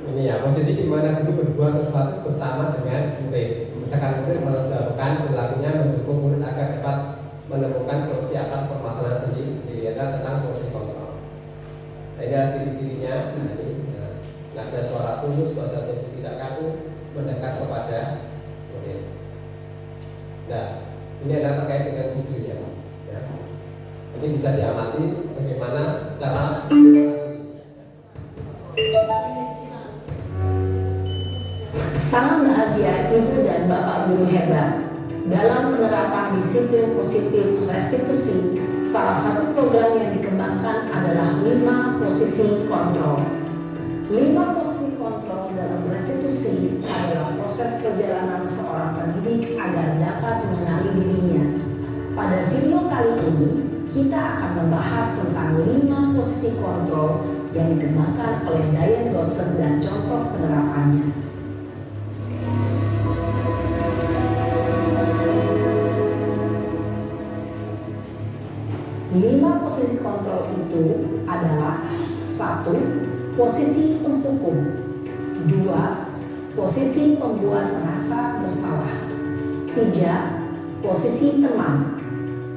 Speaker 3: Ini ya posisi di mana guru berbuat sesuatu bersama dengan murid. Misalkan murid menjauhkan perilakunya mendukung murid agar dapat menemukan solusi atas permasalahan sendiri adalah tentang posisi kontrol. Nah, ini adalah ciri-cirinya. Nah, ini ada suara tulus, bahasa tidak kaku, mendekat kepada murid. Nah, ini adalah terkait dengan videonya. Ya. Ini bisa diamati bagaimana cara
Speaker 4: Salam bahagia Ibu dan Bapak Guru hebat. Dalam penerapan disiplin positif restitusi, salah satu program yang dikembangkan adalah 5 posisi kontrol. 5 posisi kontrol dalam restitusi adalah proses perjalanan seorang pendidik agar dapat mengenali dirinya. Pada video kali ini, kita akan membahas tentang 5 posisi kontrol yang dikembangkan oleh Diane Gosset dan contoh penerapannya. 5 posisi kontrol itu adalah 1. Posisi penghukum, 2. Posisi pembuat merasa bersalah, 3. Posisi teman,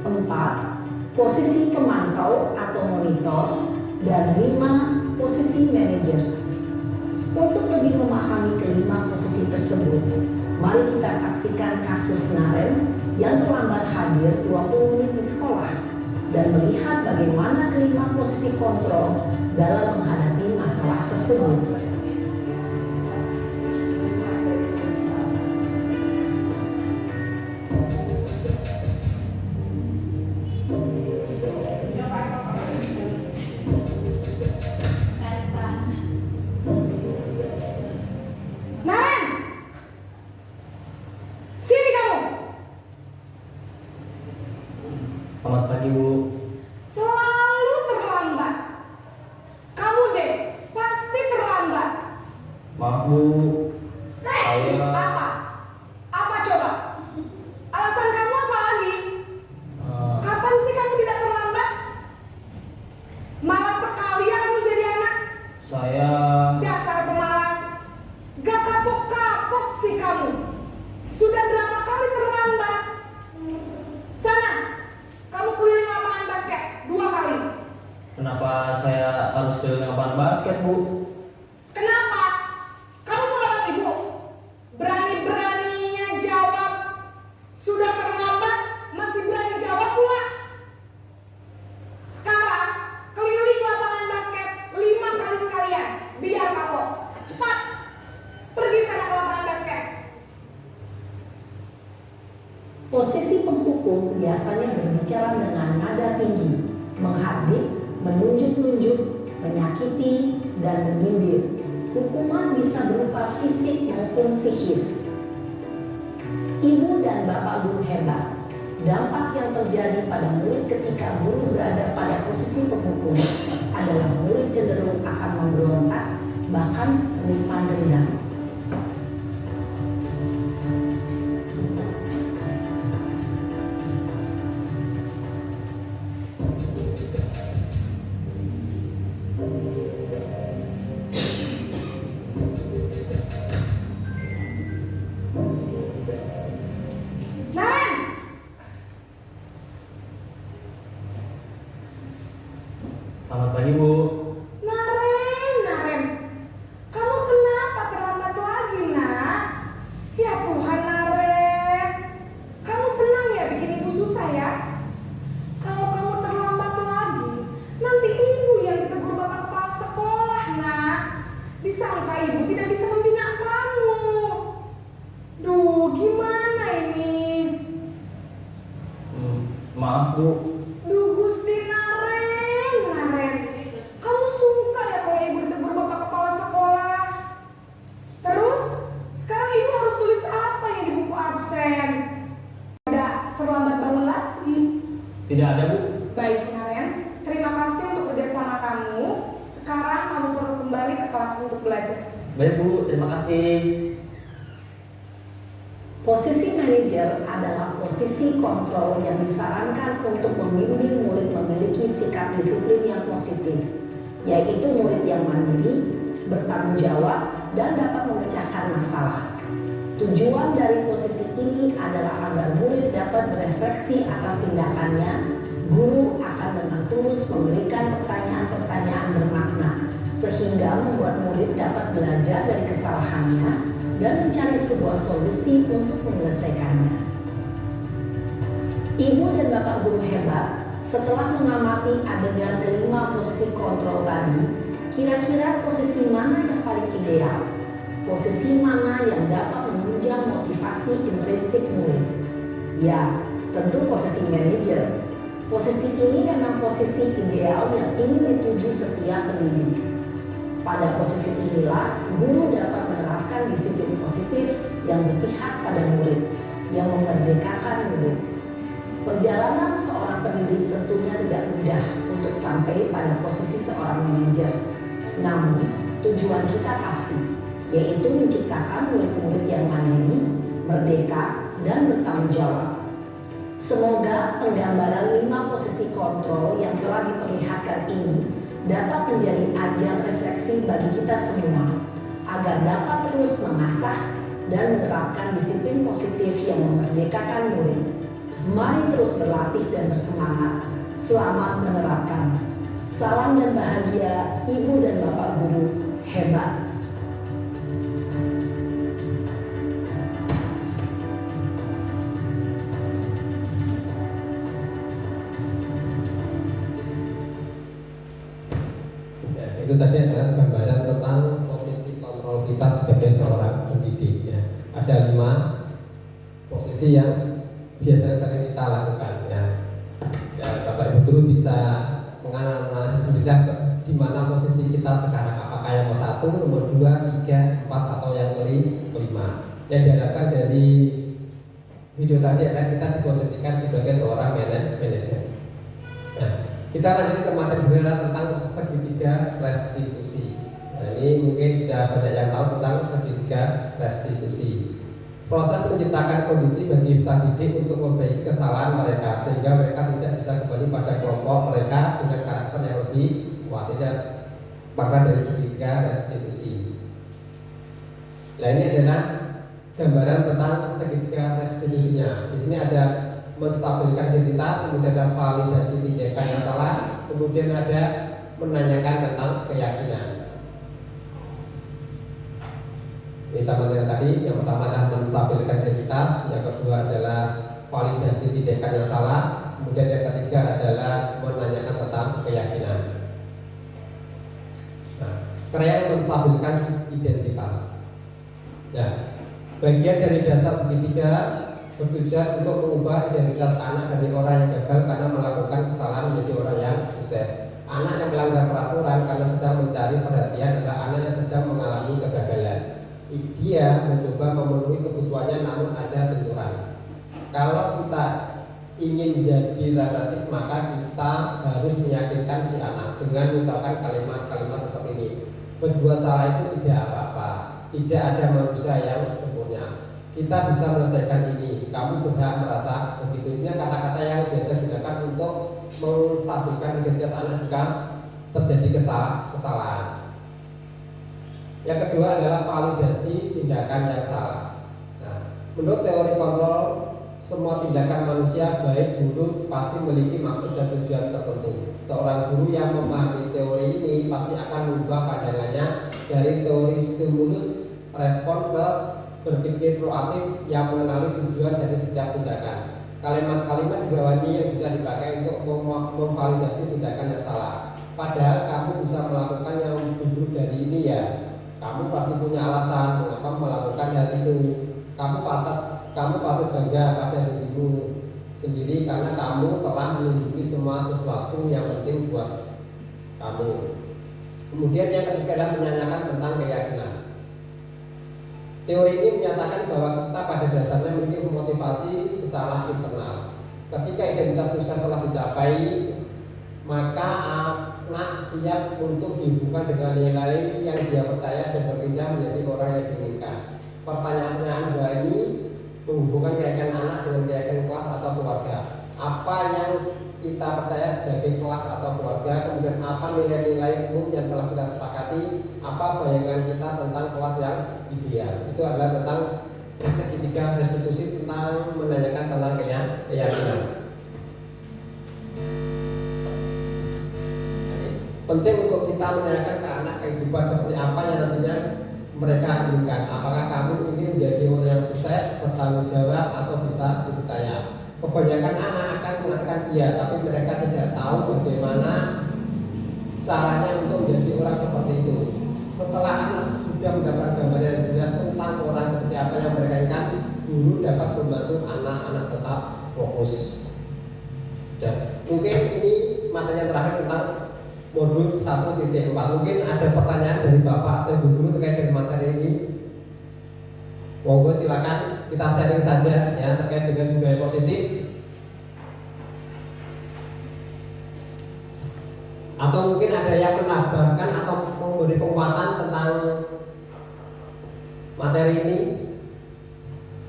Speaker 4: 4. Posisi pemantau atau monitor, dan 5. Posisi manajer. Untuk lebih memahami kelima posisi tersebut, mari kita saksikan kasus Naren yang terlambat hadir 20 menit di sekolah dan melihat bagaimana kelima posisi kontrol dalam menghadapi masalah tersebut.
Speaker 5: Maaf Bu, saya
Speaker 4: Apa? Apa coba? Alasan kamu apa lagi? Kapan sih kamu tidak terlambat? Malas sekali ya kamu jadi anak.
Speaker 5: saya
Speaker 4: Dasar pemalas. Gak kapok-kapok sih kamu. Sudah berapa kali terlambat? Sana, kamu keliling lapangan basket 2 kali.
Speaker 5: kenapa saya harus keliling lapangan basket Bu?
Speaker 4: Kenapa? Kamu melawan ibu. Berani-beraninya jawab. Sudah terlambat, masih berani jawab pula. Sekarang, keliling lapangan basket 5 kali sekalian. Biar kapok. Cepat. Pergi sana ke lapangan basket. Posisi penghukum biasanya berbicara dengan nada tinggi, menghardik, menunjuk-nunjuk, menyakiti, dan menyindir. Hukuman bisa berupa fisik maupun psikis. Ibu dan bapak guru hebat. Dampak yang terjadi pada murid ketika guru berada pada posisi penghukum adalah murid cenderung akan memberontak, bahkan menyimpan dendam. Naren!
Speaker 5: Selamat pagi Bu.
Speaker 4: Naren, kamu kenapa terlambat lagi, nak? Ya Tuhan, Naren, kamu senang ya bikin ibu susah ya? Kalau kamu terlambat lagi, nanti ibu yang ditegur bapak kepala sekolah, nak. Disangka ibu tidak bisa membina kamu. Duh, gimana ini?
Speaker 5: Maaf Bu,
Speaker 4: Duh Gusti Naren, kamu suka ya kalau ibu ditegur bapak kepala sekolah? Terus, sekarang ibu harus tulis apa yang di buku absen? Udah terlambat bangun lagi.
Speaker 5: tidak ada Bu.
Speaker 4: Baik Naren, terima kasih untuk kerjasama kamu. Sekarang kamu perlu kembali ke kelas untuk belajar.
Speaker 5: Baik Bu, terima kasih.
Speaker 4: Posisi manajer adalah posisi kontrol yang disarankan untuk membimbing murid memiliki sikap disiplin yang positif, yaitu murid yang mandiri, bertanggung jawab, dan dapat memecahkan masalah. Tujuan dari posisi ini adalah agar murid dapat berefleksi atas tindakannya. Guru akan dengan tulus memberikan pertanyaan-pertanyaan bermakna, sehingga membuat murid dapat belajar dari kesalahannya dan mencari sebuah solusi untuk menyelesaikannya. Ibu dan bapak guru hebat, setelah mengamati adegan kelima posisi kontrol tadi, kira-kira posisi mana yang paling ideal? Posisi mana yang dapat menunjang motivasi intrinsik murid? Ya, tentu posisi manajer. Posisi ini memang posisi ideal yang ingin dituju setiap pendidik. Pada posisi inilah, guru dapat menerapkan disiplin positif yang berpihak pada murid, yang memerdekakan murid. Perjalanan seorang pendidik tentunya tidak mudah untuk sampai pada posisi seorang manajer. Namun, tujuan kita pasti, yaitu menciptakan murid-murid yang mandiri, merdeka, dan bertanggung jawab. Semoga penggambaran 5 posisi kontrol yang telah diperlihatkan ini dapat menjadi ajang refleksi bagi kita semua, agar dapat terus mengasah dan menerapkan disiplin positif yang memerdekakan murid. Mari terus berlatih dan bersemangat. Selamat menerapkan. Salam dan bahagia Ibu dan Bapak Guru hebat.
Speaker 3: Itu tadi adalah gambaran tentang posisi kontrol kita sebagai seorang pendidik ya. Ada 5 posisi yang biasanya sering kita lakukan ya. Bapak Ibu guru bisa menganalisis sendiri di mana posisi kita sekarang, apakah yang nomor 1, nomor 2, 3, 4 atau yang kelima. Yang diharapkan dari video tadi adalah kita diposisikan sebagai seorang manajer. Nah, kita lanjut ke materi berbeda tentang segitiga restitusi. Nah, ini mungkin sudah banyak yang tahu tentang segitiga restitusi. Proses menciptakan kondisi bagi peserta didik untuk memperbaiki kesalahan mereka sehingga mereka tidak bisa kembali pada kelompok mereka dengan karakter yang lebih kuat. Tidak maka dari segitiga restitusi. Nah, ini adalah gambaran tentang segitiga restitusinya. Di sini ada menstabilkan identitas, kemudian ada validasi tindakan yang salah, kemudian ada menanyakan tentang keyakinan. Ini sama dengan tadi, yang pertama adalah menstabilkan identitas, yang kedua adalah validasi tindakan yang salah, kemudian yang ketiga adalah menanyakan tentang keyakinan. Nah, karya menstabilkan identitas. Ya, bagian dari dasar segitiga bertujuan untuk mengubah identitas anak dari orang yang gagal karena melakukan kesalahan menjadi orang yang sukses. Anak yang melanggar peraturan karena sedang mencari perhatian adalah anak yang sedang mengalami kegagalan. Dia mencoba memenuhi kebutuhannya namun ada benturan. Kalau kita ingin jadi relatif, maka kita harus meyakinkan si anak dengan mengucapkan kalimat-kalimat seperti ini. Berbuat salah itu tidak apa-apa, tidak ada manusia yang sempurna. Kita bisa menyelesaikan ini. Kamu berhak merasa begitu. Ini kata-kata yang biasa digunakan untuk menstabilkan identitas anak jika terjadi kesalahan. Yang kedua adalah validasi tindakan yang salah. Nah, menurut teori kontrol, semua tindakan manusia baik buruk pasti memiliki maksud dan tujuan tertentu. Seorang guru yang memahami teori ini pasti akan mengubah pandangannya dari teori stimulus respon ke berpikir proaktif yang mengenali tujuan dari setiap tindakan. Kalimat-kalimat di bawah ini yang bisa dipakai untuk memvalidasi tindakan yang salah. Padahal kamu bisa melakukan yang lebih buruk dari ini ya. Kamu pasti punya alasan mengapa melakukan hal itu. Kamu patut bangga pada dirimu sendiri karena kamu telah melindungi semua sesuatu yang penting buat kamu. Kemudian yang ketiga adalah menanyakan tentang keyakinan. Teori ini menyatakan bahwa kita pada dasarnya memiliki motivasi secara internal. Ketika identitas sukses telah dicapai, maka anak siap untuk dihubungkan dengan nilai yang dia percaya dan berpindah menjadi orang yang diinginkan. Pertanyaan dua ini menghubungkan keyakinan anak dengan keyakinan kelas atau keluarga. Apa yang kita percaya sebagai kelas atau keluarga, kemudian apa nilai-nilai umum yang telah kita sepakati, apa bayangan kita tentang kelas yang ideal. Itu adalah tentang segitiga restitusi, tentang menanyakan tentang keyakinan. Penting untuk kita menanyakan ke anak kehidupan seperti apa yang nantinya mereka inginkan. Apakah kamu ingin menjadi orang yang sukses, bertanggung jawab, atau bisa dipercaya? Kebanyakan anak akan mengatakan iya, tapi mereka tidak tahu bagaimana caranya untuk menjadi orang seperti itu. Setelah anak sudah mendapat gambar yang jelas tentang orang seperti apa yang mereka inginkan, guru dapat membantu anak-anak tetap fokus. Dan mungkin ini materi yang terakhir tentang modul 1.4. Mungkin ada pertanyaan dari Bapak atau Ibu guru terkait dengan materi ini. Monggo silakan kita sharing saja ya terkait dengan budaya positif. Atau mungkin ada yang menambahkan atau memberi penguatan tentang materi ini.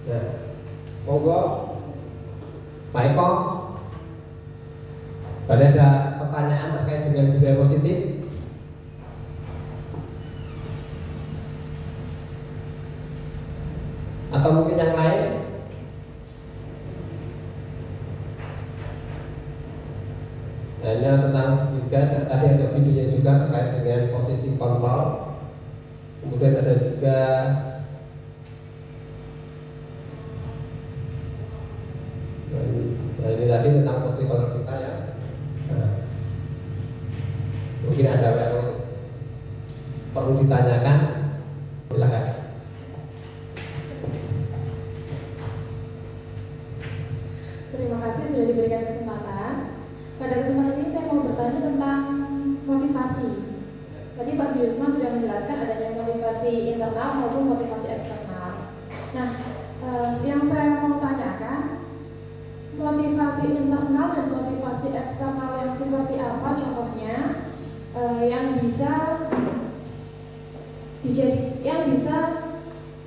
Speaker 3: Nah, monggo Pak Eko. Ada pertanyaan terkait dengan budaya positif? Atau mungkin yang lain? Nah, ini tentang segitiga. Tadi ada videonya juga terkait dengan posisi kontrol. Kemudian ada juga nah, ini tadi tentang posisi kontrol kita ya. Nah, mungkin ada yang perlu ditanyakan, silakan.
Speaker 1: Terima kasih sudah diberikan kesempatan. Pada kesempatan ini saya mau bertanya tentang motivasi. Tadi Pak Suyusma sudah menjelaskan adanya motivasi internal maupun motivasi eksternal. Nah, yang saya mau tanyakan, motivasi internal dan motivasi eksternal yang seperti apa contohnya yang bisa yang bisa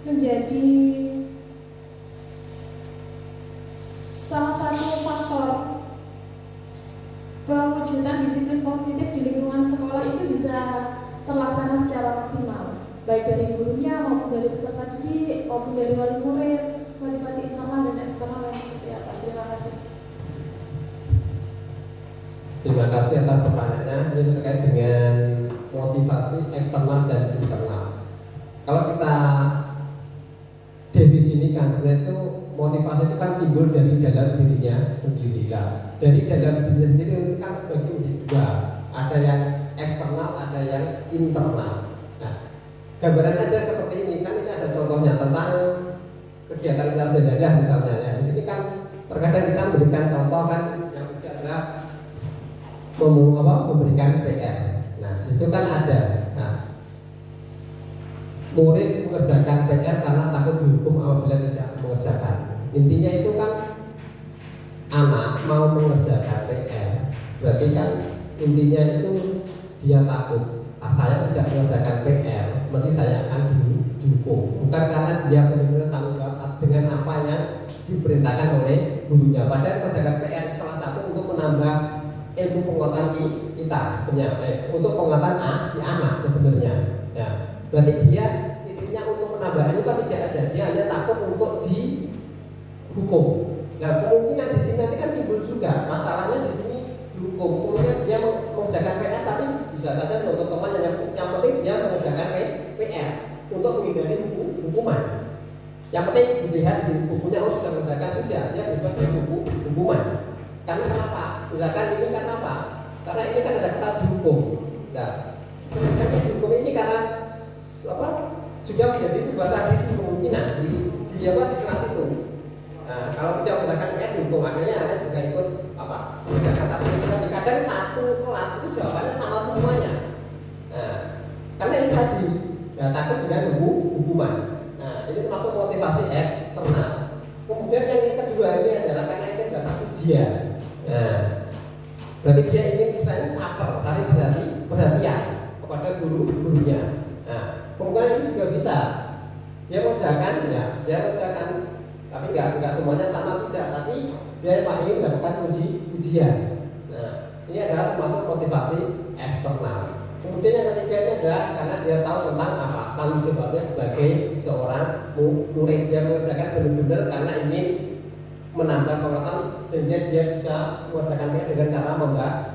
Speaker 1: menjadi salah satu faktor pewujudan disiplin positif di lingkungan sekolah itu bisa terlaksana secara maksimal, baik dari gurunya maupun dari peserta didik maupun dari wali murid. Motivasi internal dan eksternal yang seperti apa? Terima kasih.
Speaker 3: Terima kasih atas pertanyaannya. Ini terkait dengan motivasi eksternal dan internal. Kalau kita definisikan sebenarnya itu motivasi itu kan timbul dari dalam dirinya sendiri lah. Dari dalam dirinya sendiri itu kan bagi menjadi dua. Ada yang eksternal, ada yang internal. Nah, gambaran aja seperti ini kan, ini ada contohnya tentang kegiatan kita sehari-hari misalnya. Ya, di sini kan terkadang kita memberikan contoh kan yang kedua adalah memberikan PR. Nah, di situ kan ada. Nah, murid mengerjakan PR karena takut dihukum apabila tidak mengerjakan. Intinya itu kan anak mau mengerjakan PR, berarti kan intinya itu dia takut. Saya tidak mengerjakan PR, berarti saya akan dihukum. Bukan karena dia benar-benar tanggung jawab dengan apa yang diperintahkan oleh gurunya. Padahal mengerjakan PR salah satu untuk menambah ilmu pengetahuan kita sebenarnya, untuk pengetahuan si anak sebenarnya. Ya, berarti dia intinya untuk menambah ilmu kan tidak ada, dia hanya takut untuk dihukum. Nah, kemungkinan di sini nanti kan timbul juga masalahnya di sini dihukum. Kemudian dia mengerjakan PR, tapi bisa saja untuk temannya yang penting dia mengerjakan PR untuk menghindari hukuman. Yang penting dilihat di bukunya, oh sudah mengerjakan, sudah dia bebas dari hukuman. Karena kenapa? Misalkan ini karena apa? Karena ini kan ada kata dihukum. Nah, kemudian dihukum ini karena apa? Sudah menjadi sebuah tradisi kemungkinan di kelas itu. Nah, kalau tidak mengerjakan PR dihukum, akhirnya Anda juga ikut apa? Mengerjakan. Tapi kadang satu kelas itu jawabannya sama semuanya. Nah, karena ini tadi takut dengan hukuman. Nah, ini termasuk motivasi eksternal. Kemudian yang kedua ini adalah karena ini datang ujian. Nah, berarti dia ingin misalnya caper, cari perhatian kepada gurunya. Nah, kemungkinan ini juga bisa. Dia mengerjakan, ya, dia mengerjakan, tapi nggak semuanya sama tidak, tapi dia ingin mendapatkan ujian. Nah, ini adalah termasuk motivasi eksternal. Kemudian yang ketiga ini adalah karena dia tahu tentang apa tanggung jawabnya sebagai seorang murid. Dia mengerjakan benar-benar karena ingin menambah pengetahuan sehingga dia bisa mengerjakannya dengan cara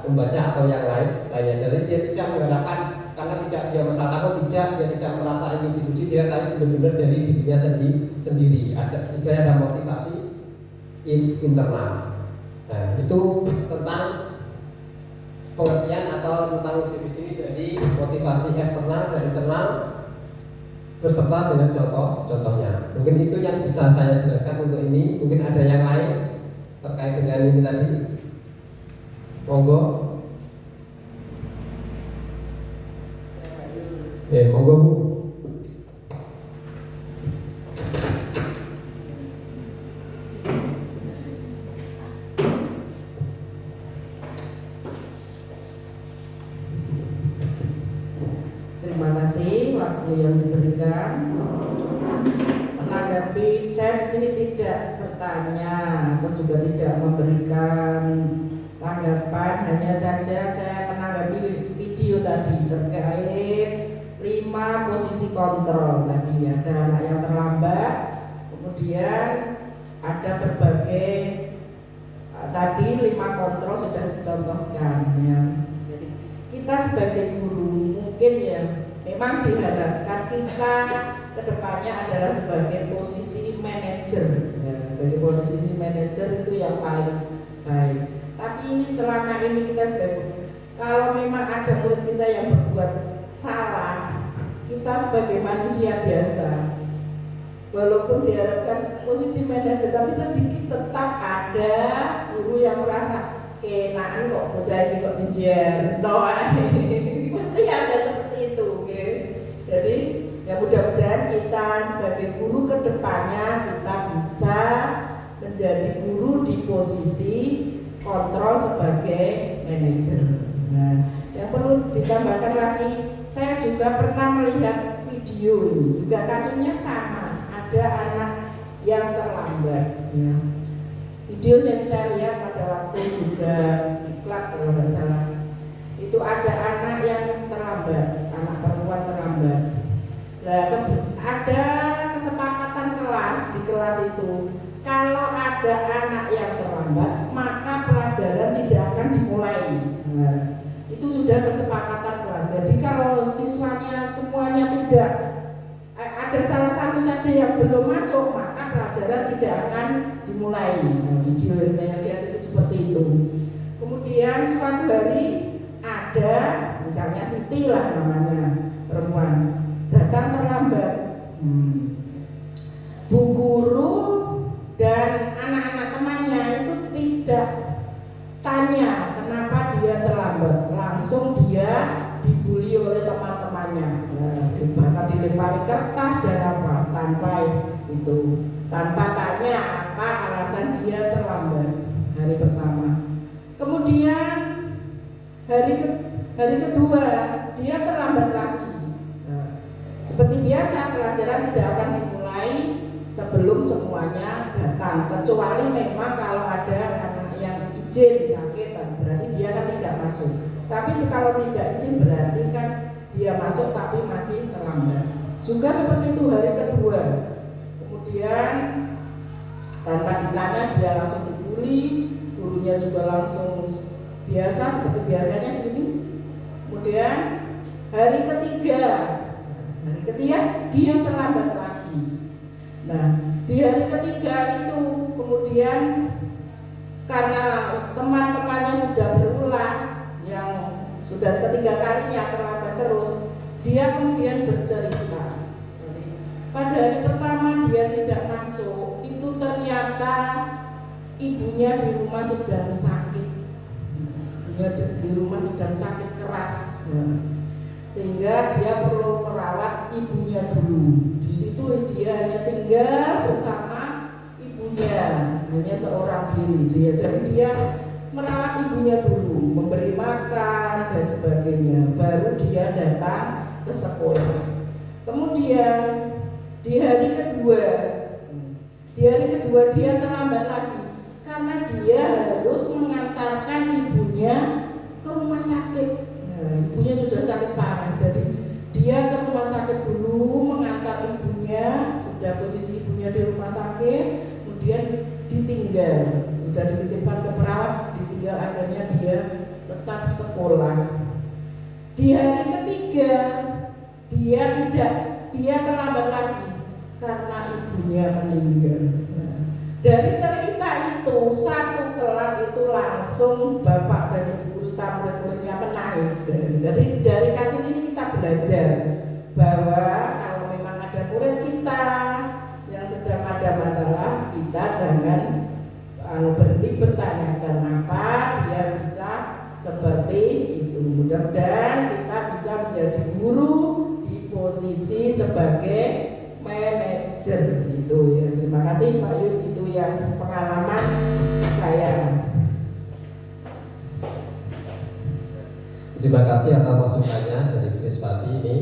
Speaker 3: membaca atau yang lainnya. Jadi dia tidak mengharapkan karena tidak dia merasa takut, dia tidak merasa ingin dipuji, dia tadi benar-benar dari dirinya sendiri. Ada istilahnya ada motivasi internal. Nah, itu tentang pengertian atau tentang definisi dari motivasi eksternal dan internal beserta dengan contohnya. Mungkin itu yang bisa saya jelaskan untuk ini. Mungkin ada yang lain terkait dengan ini tadi. Monggo. Monggo Bu.
Speaker 2: Terima kasih waktu yang diberikan. Menanggapi, saya di sini tidak bertanya atau juga tidak memberikan tanggapan, hanya saja saya menanggapi video tadi terkait 5 posisi kontrol tadi. Ada anak yang terlambat, kemudian ada berbagai tadi 5 kontrol sudah dicontohkan ya. Jadi kita sebagai guru mungkin ya memang diharapkan kita kedepannya adalah sebagai posisi manajer ya, sebagai posisi manajer itu yang paling baik. Tapi selama ini kita sebagai, kalau memang ada murid kita yang berbuat salah, kita sebagai manusia biasa walaupun diharapkan posisi manajer, tapi sedikit tetap ada guru yang merasa kenaan kok bocah ini kok dijer pasti ada seperti itu okay? Jadi ya mudah-mudahan kita sebagai guru kedepannya kita bisa menjadi guru di posisi kontrol sebagai manajer. Nah, yang perlu ditambahkan lagi, saya juga pernah melihat
Speaker 6: video ini juga kasusnya sama, ada anak yang terlambat. Ya. Video yang saya lihat pada waktu juga diklat kalau nggak salah, itu ada anak yang terlambat, anak perempuan terlambat. Nah, ada kesepakatan kelas di kelas itu, kalau ada anak yang terlambat maka pelajaran tidak akan dimulai. Nah, itu sudah kesepakatan kelas. Jadi kalau siswanya semuanya tidak ada salah satu saja yang belum masuk, maka pelajaran tidak akan dimulai. Nah, video yang saya lihat itu seperti itu. Kemudian suatu hari ada misalnya Siti lah namanya, perempuan datang terlambat. Bu guru dan anak-anak temannya itu tidak tanya kenapa dia terlambat, langsung dia dibully oleh teman-temannya. Bahkan dilempari kertas dan apa, tanpa tanya apa alasan dia terlambat hari pertama. Kemudian hari kedua dia terlambat lagi. Seperti biasa pelajaran tidak akan dimulai sebelum semuanya datang, kecuali memang kalau ada anak yang izin sakit, berarti dia kan tidak masuk. Tapi kalau tidak izin berarti kan dia masuk tapi masih terlambat. Juga seperti itu hari kedua. Kemudian tanpa ditanya dia langsung dibully, gurunya juga langsung biasa seperti biasanya sini. Kemudian hari ketiga dia terlambat lagi. Nah, di hari ketiga itu kemudian karena teman-temannya sudah berulang, yang sudah ketiga kalinya terlambat terus, dia kemudian bercerita. Pada hari pertama dia tidak masuk, itu ternyata ibunya di rumah sedang sakit. Dia di rumah sedang sakit keras. Sehingga dia perlu merawat ibunya dulu. Di situ dia hanya tinggal bersama ibunya, hanya seorang diri. Jadi dia merawat ibunya dulu, memberi makan dan sebagainya. Baru dia datang ke sekolah. Kemudian di hari kedua dia terlambat lagi karena dia harus mengantarkan ibunya ke rumah sakit. Ibunya sudah sakit parah, jadi dia ke rumah sakit dulu mengantar ibunya, sudah posisi ibunya di rumah sakit, kemudian ditinggal, sudah dititipkan ke perawat, ditinggal, akhirnya dia tetap sekolah. Di hari ketiga dia terlambat lagi karena ibunya meninggal. Dari cerita itu satu kelas itu langsung bapak dan ibu guru serta murid-muridnya menangis. Jadi dari kasus ini kita belajar bahwa kalau memang ada murid kita yang sedang ada masalah, kita jangan berhenti bertanya kenapa dia bisa seperti itu. Mudah-mudahan kita bisa menjadi guru di posisi sebagai manajer itu ya. Terima kasih Pak Yus, itu yang pengalaman saya.
Speaker 3: Terima kasih atas masukannya dari Bu Ispati ini.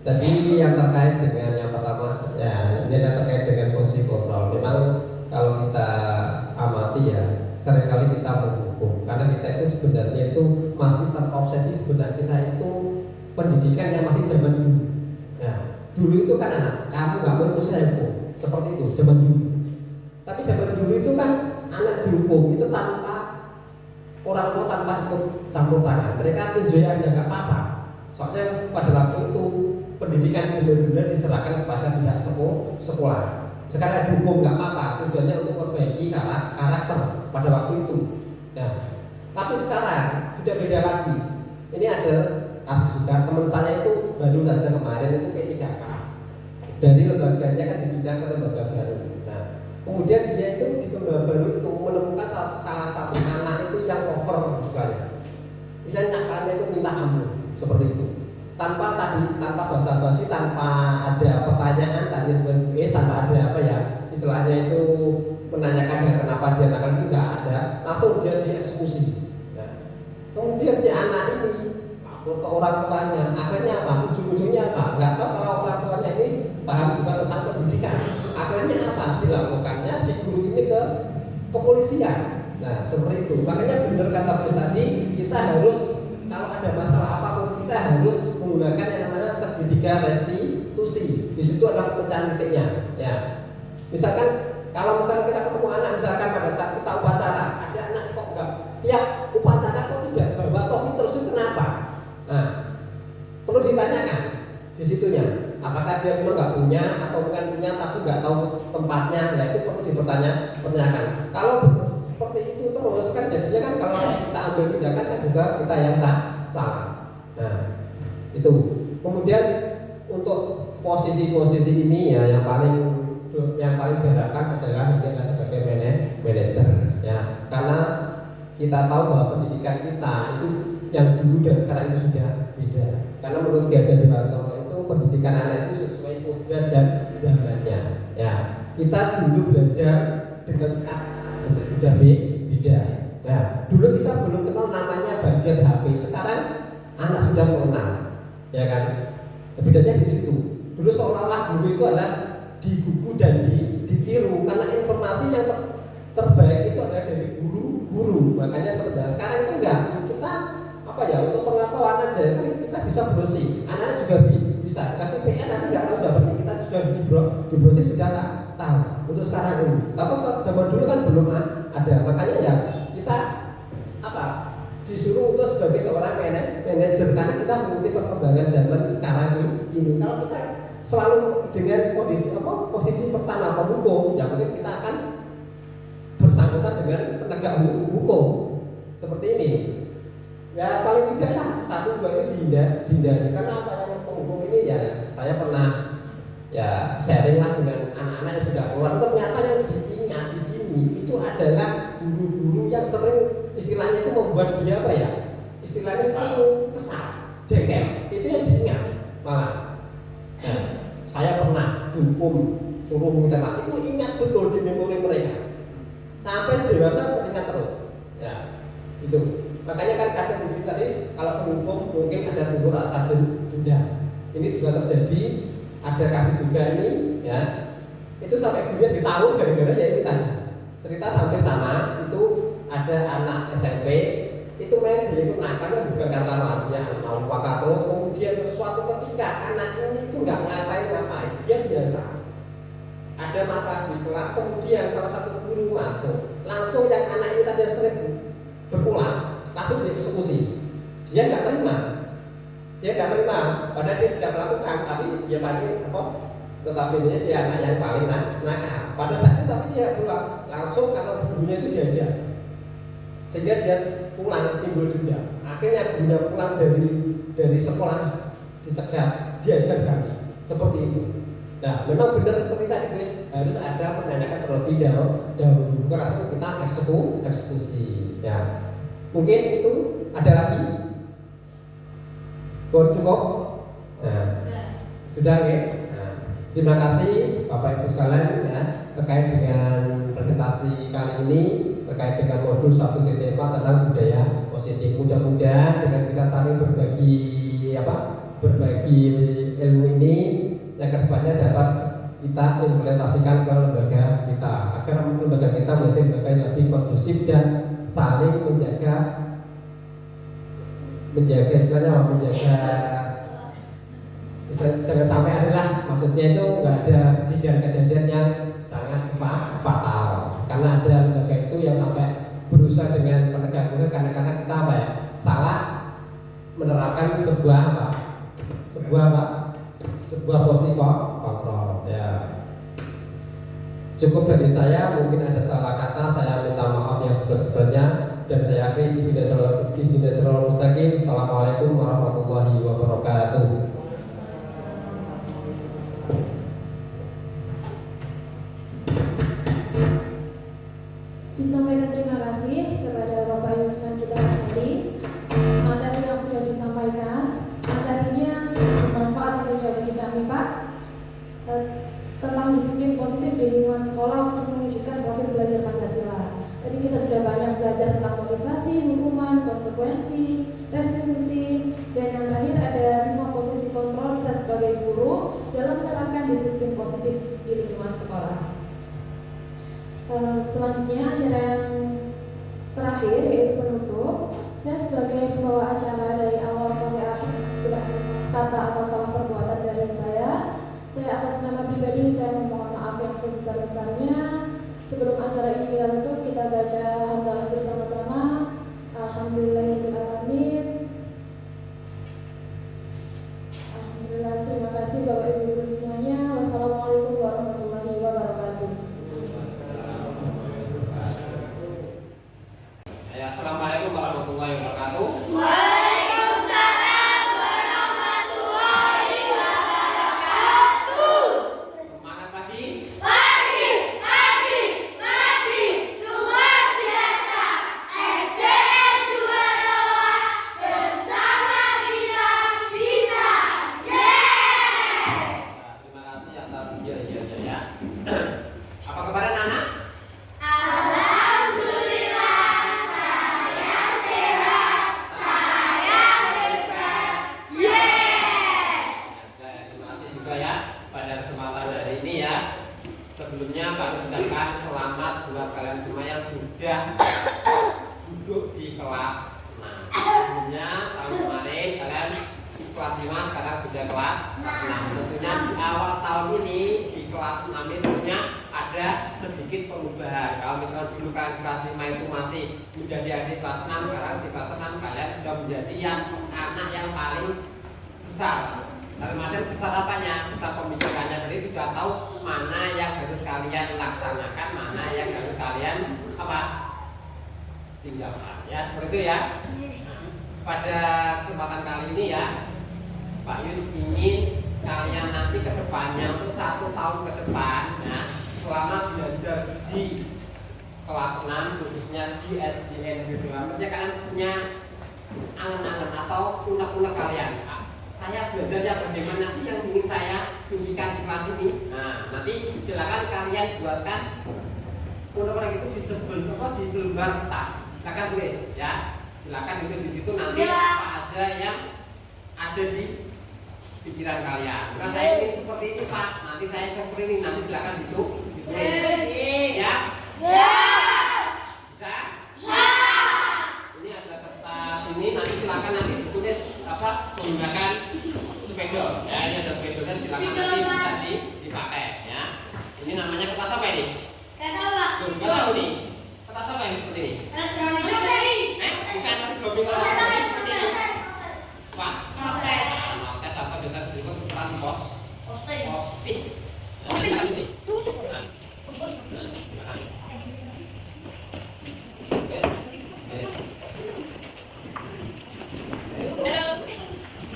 Speaker 3: Tadi yang terkait dengan yang pertama, ya ini yang terkait dengan posisi kontrol. Memang kalau kita amati ya, seringkali kita menghukum karena kita itu sebenarnya itu masih terobsesi, sebenarnya kita itu pendidikan yang masih zaman dulu. Nah, dulu itu kan anak, kamu nggak boleh saya hukum, seperti itu zaman dulu. Tapi zaman dulu itu kan anak dihukum itu tanpa orang tua, tanpa ikut campur tangan. Mereka enjoy aja nggak apa-apa. Soalnya pada waktu itu pendidikan benar-benar diserahkan kepada pihak sekolah. Sekarang dihukum nggak apa-apa, tujuannya untuk memperbaiki karakter pada waktu itu. Nah, tapi sekarang sudah beda lagi. Ini ada kasus juga, teman saya itu baru saja kemarin itu P3K. Dari lembaganya kan dipindah ke lembaga baru. Nah, kemudian dia itu di lembaga baru itu menemukan salah satu anak itu yang over misalnya. Misalnya nakalnya itu minta ampun seperti itu. Tanpa basa-basi, tanpa ada pertanyaan, tanpa ada apa ya istilahnya itu menanyakan kenapa dia nakal, itu nggak ada, langsung dia dieksekusi. Nah, kemudian si anak ini lapor ke orang tuanya, akhirnya apa? Ujung-ujungnya apa? Nggak tahu kalau orang tuanya melaporkannya si guru ini ke kepolisian. Nah seperti itu. Makanya benar kata Chris tadi, kita harus kalau ada masalah apapun kita harus menggunakan yang namanya segitiga restitusi. Di situ adalah pemecahan titiknya. Ya, misalkan kalau misalkan kita ketemu anak, misalkan pada saat kita upacara, ada anak kok enggak tiap upacara kok tidak bawa topi terus itu kenapa? Nah, perlu ditanyakan di situnya. Apakah dia memang nggak punya atau bukan punya tapi nggak tahu tempatnya? Nah itu perlu dipertanyakan. Kalau seperti itu terus kan jadinya kan kalau kita ambil tindakan kan juga kita yang salah. Nah itu. Kemudian untuk posisi-posisi ini ya yang paling diharapkan adalah sebagai manajer ya, karena kita tahu bahwa pendidikan kita itu yang dulu dan sekarang itu sudah beda. Karena menurut Ki Hajar Dewantoro itu pendidikan anak itu sesuai kodrat dan zamannya. Ya, kita dulu belajar dengan sekarang sudah beda. Ya, dulu kita belum kenal namanya budget HP. Sekarang anak sudah mengenal, ya kan? Bedanya di situ. Dulu seolah-olah guru itu adalah digugu dan ditiru karena informasi yang terbaik itu adalah dari guru. Makanya sekarang itu enggak, kita apa ya, untuk pengetahuan aja kita bisa browsing. Anak-anak juga bisa kasih PR nanti nggak tahu jawabannya, kita sudah di browsing sudah tahu untuk sekarang ini. Tapi zaman dulu kan belum ada. Makanya ya kita disuruh untuk sebagai seorang manajer karena kita mengikuti perkembangan zaman sekarang ini. Kalau kita selalu dengan posisi pertama pemukul, ya mungkin kita akan bersangkutan dengan penegak hukum seperti ini. Ya paling tidak lah 1-2 ini dihindari. Karena apa yang penghukum ini ya saya pernah ya sharing lah dengan anak-anak yang sudah keluar. Ternyata yang diingat di sini itu adalah guru-guru yang sering istilahnya itu membuat dia apa ya? Istilahnya itu kesal, jengkel. Itu yang diingat malah. Nah, saya pernah dihukum suruh minta maaf, itu ingat betul di memori mereka. Sampai dewasa teringat terus. Ya, itu. Makanya kan kadang di sini tadi kalau penghukum mungkin ada timbul rasa dendam. Ini juga terjadi, ada kasus juga ini, ya. Itu sampai kemudian ditaruh gara-gara ya ini tadi. Cerita sampai sama itu ada anak SMP itu main dia itu nakalnya bukan karena dia mau pakai terus, kemudian suatu ketika anak ini itu nggak ngapain, dia biasa. Ada masalah di kelas, kemudian salah satu guru masuk, langsung yang anak ini tadi sering berulang, langsung dieksekusi. Dia nggak terima, padahal dia tidak melakukan, tapi dia paling tetapi dia anak yang paling nakal. Pada saat itu tapi dia pulang langsung karena gurunya itu diajar, sehingga dia pulang timbul dendam. Akhirnya gurunya pulang dari sekolah disegat, diajar kami seperti itu. Nah, memang benar seperti tadi guys, harus ada menanyakan terlebih dahulu. Karena kita eksekusi. Ya, mungkin itu ada lagi. Cukup. Nah, sudah ya. Nah, terima kasih Bapak Ibu sekalian ya terkait dengan presentasi kali ini terkait dengan modul 1.4 tentang budaya positif. Mudah-mudahan dengan kita saling berbagi ilmu ini yang kedepannya dapat kita implementasikan ke lembaga kita agar lembaga kita menjadi lembaga yang lebih kondusif dan saling menjaga jangan sampai adalah maksudnya itu nggak ada kejadian yang sangat fatal, karena ada lembaga itu yang sampai berusaha dengan penegak hukum karena kita salah menerapkan sebuah posisi kontrol. Ya, cukup dari saya. Mungkin ada salah kata, saya minta maaf yang sebesar-besarnya, dan saya akhiri istinad sirul mustaqim. Assalamualaikum warahmatullahi wabarakatuh.
Speaker 1: Disampaikan terima kasih kepada Bapak Yusman kita tadi. Materi yang sudah disampaikan, materinya sangat bermanfaat tentunya bagi kami Pak, tentang disiplin positif di lingkungan sekolah untuk menunjukkan profil belajar Pancasila. Tadi kita sudah banyak belajar tentang motivasi, hukuman, konsekuensi, restitusi, dan yang terakhir ada 5 posisi kontrol kita sebagai guru dalam menerapkan disiplin positif di lingkungan sekolah. Selanjutnya acara yang terakhir yaitu penutup. Saya sebagai pembawa acara dari awal sampai akhir tidak ada kata atau salah perbuatan dari saya. Atas nama pribadi saya memohon maaf yang sebesar-besarnya. Sebelum acara ini kita tutup, kita baca hamdalah bersama-sama. Alhamdulillahirobbilalamin. Alhamdulillah, terima kasih Bapak Ibu Guru semuanya. Wassalamualaikum warahmatullahi wabarakatuh.
Speaker 3: Assalamualaikum warahmatullahi wabarakatuh.
Speaker 7: Waalaikumsalam warahmatullahi wabarakatuh.
Speaker 3: Semangat pagi.
Speaker 7: Pagi luar biasa. SDN 2 Lawa bersama kita bisa. Yes.
Speaker 3: Terima kasih atas ya. Apa kabar anak-anak?
Speaker 7: Alhamdulillah saya sehat, saya hebat. Yes.
Speaker 3: Terima kasih juga ya pada kesempatan hari ini ya. Sebelumnya Pak ucapkan selamat buat kalian semua yang sudah duduk di kelas 6. Sebelumnya tahun kemarin kalian kelas 5, sekarang sudah kelas 6. Tentunya di awal tahun ini di kelas 6 ini tentunya ada sedikit perubahan. Kalau misalnya dulu kalian kelas 5 itu masih menjadi adik kelas 6, sekarang di kelas 6 kalian sudah menjadi yang anak yang paling besar. Dalam artian besar apanya? Besar pemikirannya. Jadi sudah tahu mana yang harus kalian laksanakan, mana yang harus kalian tinggalkan. Ya seperti itu ya. Pada kesempatan kali ini ya, Pak Yus ingin kalian nanti ke depannya untuk 1 tahun ke depan ya, selama belajar di kelas 6 khususnya di SDN gitu. Maksudnya kalian punya angan-angan atau unek-unek kalian. Saya belajarnya bagaimana sih yang ingin saya fungsikan di kelas ini. Nah, nanti silakan kalian buatkan unek-unek itu di selembar kertas. Silakan tulis ya. Silakan itu di situ nanti apa aja yang ada di pikiran kalian. Nah, saya ingin seperti ini Pak. Nanti saya seperti ini. Nanti silakan ditulis. Ya. Bisa? Ini ada kertas ini. Nanti silakan nanti ditulis menggunakan spidol. Ya, ini ada spidolnya. Silakan nanti bisa dipakai. Ya. Ini namanya kertas apa ini? Nggak tahu nih. Kertas apa yang seperti ini? Bukan nanti globing kalau seperti ini. Pak. Notes atau biasa disebut kertas post-it. Nah, silakan isi.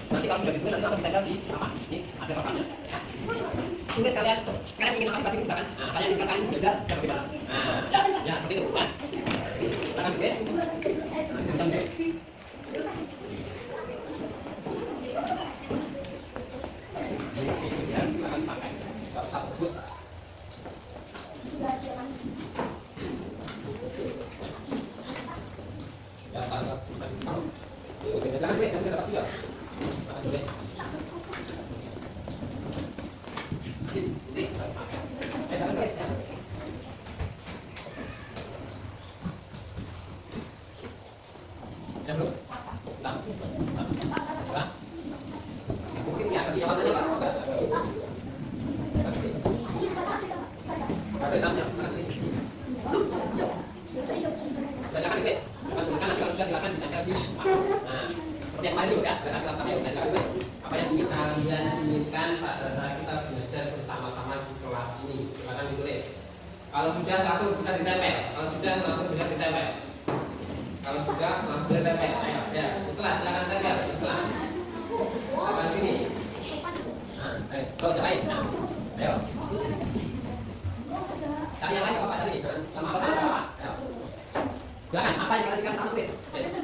Speaker 3: Nanti kalau sudah ditulis nanti langsung ditempel di apa? Ini ada papannya. Tulis kalian ingin apa sih misalkan? Nah, kalian ingin kalian belajar seperti apa? Nah, ya seperti itu. Mas. Silakan tulis. Apa yang ingin kalian inginkan pada saat kita belajar bersama-sama di kelas ini, silakan ditulis. Kalau sudah langsung bisa ditempel. Kalau sudah langsung bisa ditempel. Kalau sudah langsung bisa ditempel. Ya, silakan tempel. Apa sini? Nah, ayo, lain. Ayo. Cari yang lain apa tadi? Sama apa? Ayo. Silakan, apa yang kalian ingin tulis?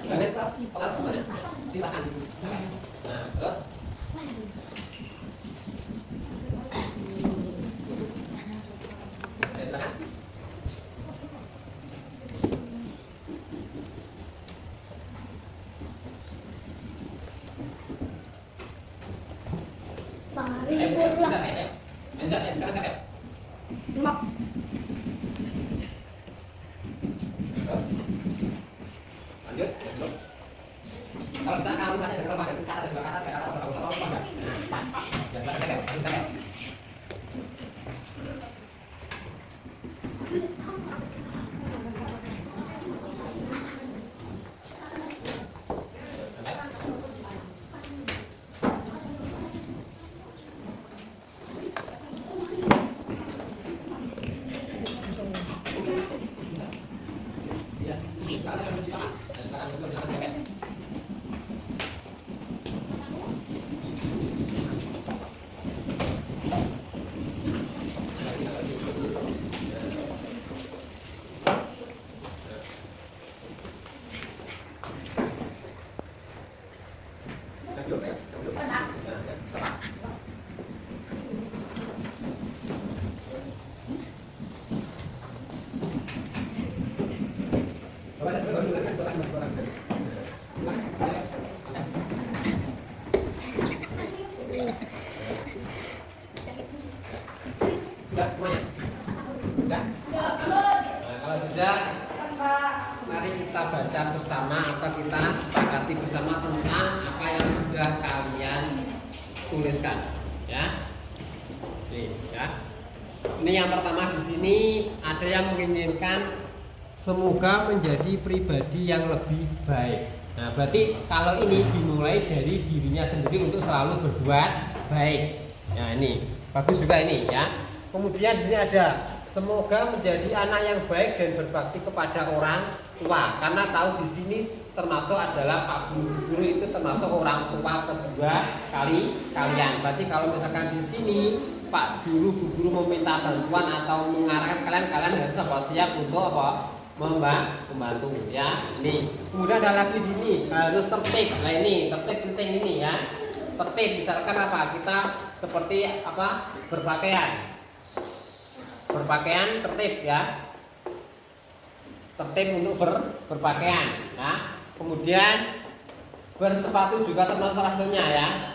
Speaker 3: Jangan kita pengaruh sebenarnya. Silakan. Nah, terus silakan. Sekarang Kalau sudah, mari kita baca bersama atau kita sepakati bersama tentang apa yang sudah kalian tuliskan, ya. Nih, ya. Ini yang pertama di sini ada yang menginginkan semoga menjadi pribadi yang lebih baik. Nah, berarti kalau ini dimulai dari dirinya sendiri untuk selalu berbuat baik. Nah, ini bagus juga ini, ya. Kemudian di sini ada semoga menjadi anak yang baik dan berbakti kepada orang tua. Karena tahu di sini termasuk adalah Pak Guru itu termasuk orang tua kedua kalian. Berarti kalau misalkan di sini Pak Guru meminta bantuan atau mengarahkan kalian harus siap untuk apa? Membantu, ya. Ini. Kemudian ada lagi di sini harus tertib. Nah, ini tertib penting ini, ya. Tertib misalkan apa? Kita seperti apa? Berpakaian tertib, ya. Tertib untuk berpakaian, nah. Kemudian bersepatu juga termasuk salah satunya, ya.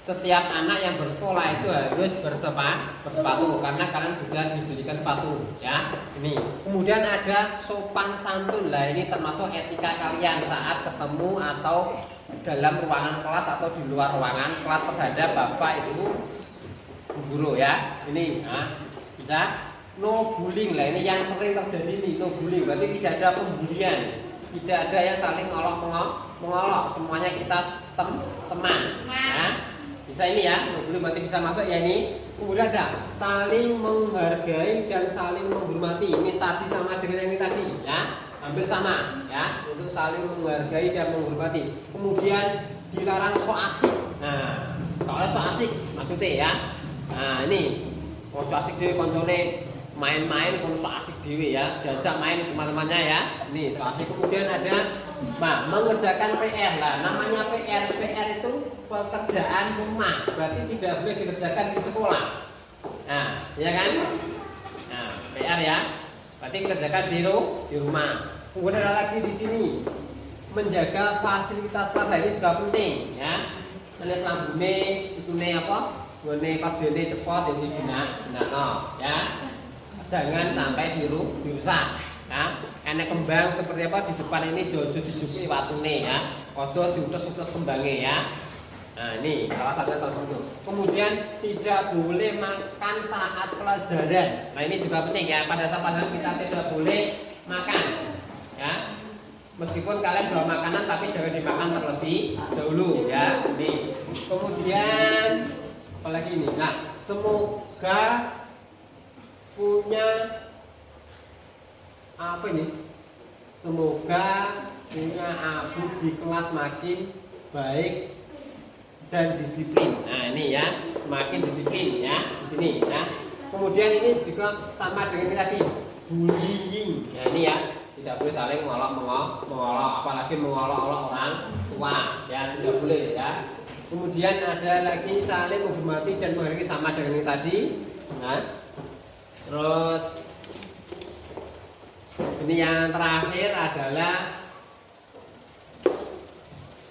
Speaker 3: Setiap anak yang bersekolah itu harus bersepatu karena kalian sudah diberikan sepatu, ya. Ini. Kemudian ada sopan santun. Lah, ini termasuk etika kalian saat ketemu atau dalam ruangan kelas atau di luar ruangan kelas terhadap Bapak Ibu guru, ya. Ini, nah. Bisa no bullying. Lah, ini yang sering terjadi nih, no bullying. Berarti tidak ada pembulian, tidak ada yang saling mengolok, semuanya kita teman, ya. Bisa ini, ya, no bullying berarti bisa masuk, ya. Ini kemudian ada saling menghargai dan saling menghormati. Ini tadi sama dengan yang ini tadi, ya, hampir sama, ya, untuk saling menghargai dan menghormati. Kemudian dilarang so asik. Nah, kalau so asik maksudnya, ya, nah ini so asik dewe koncone main-main so asik dewe, ya, diajak main teman-temannya, ya. Ini so asik. Kemudian ada mengerjakan PR. Lah, namanya PR itu pekerjaan rumah, berarti tidak boleh dikerjakan di sekolah. Nah, ya kan? Nah, PR, ya, berarti dikerjakan di rumah. Kemudian ada lagi di sini menjaga fasilitas kelas. Ini juga penting, ya. Menes lambune itune apa? Gone kordene cepot yang digunakan, ya. Jangan sampai dirusak, ya. Enek kembang seperti apa di depan ini jojo dijuki watune, ya. Ojo diutus-utus kembangnya, ya. Nah, ini salah satunya tersebut. Kemudian tidak boleh makan saat pelajaran. Nah, ini juga penting, ya. Pada saat pelajaran kita tidak boleh makan, ya. Meskipun kalian bawa makanan tapi jangan dimakan terlebih dahulu, ya. Ini. Kemudian apalagi ini. Nah, semoga punya apa ini? Semoga punya abu di kelas makin baik dan disiplin. Nah, ini, ya, makin disiplin, ya, di sini, ya. Kemudian ini juga sama dengan ini tadi, bullying. Nah, ini, ya, tidak boleh saling mengolok, apalagi mengolok-olok orang tua, ya, tidak boleh, ya. Kemudian ada lagi saling menghormati dan menghargai sama dengan ini tadi. Nah, terus ini yang terakhir adalah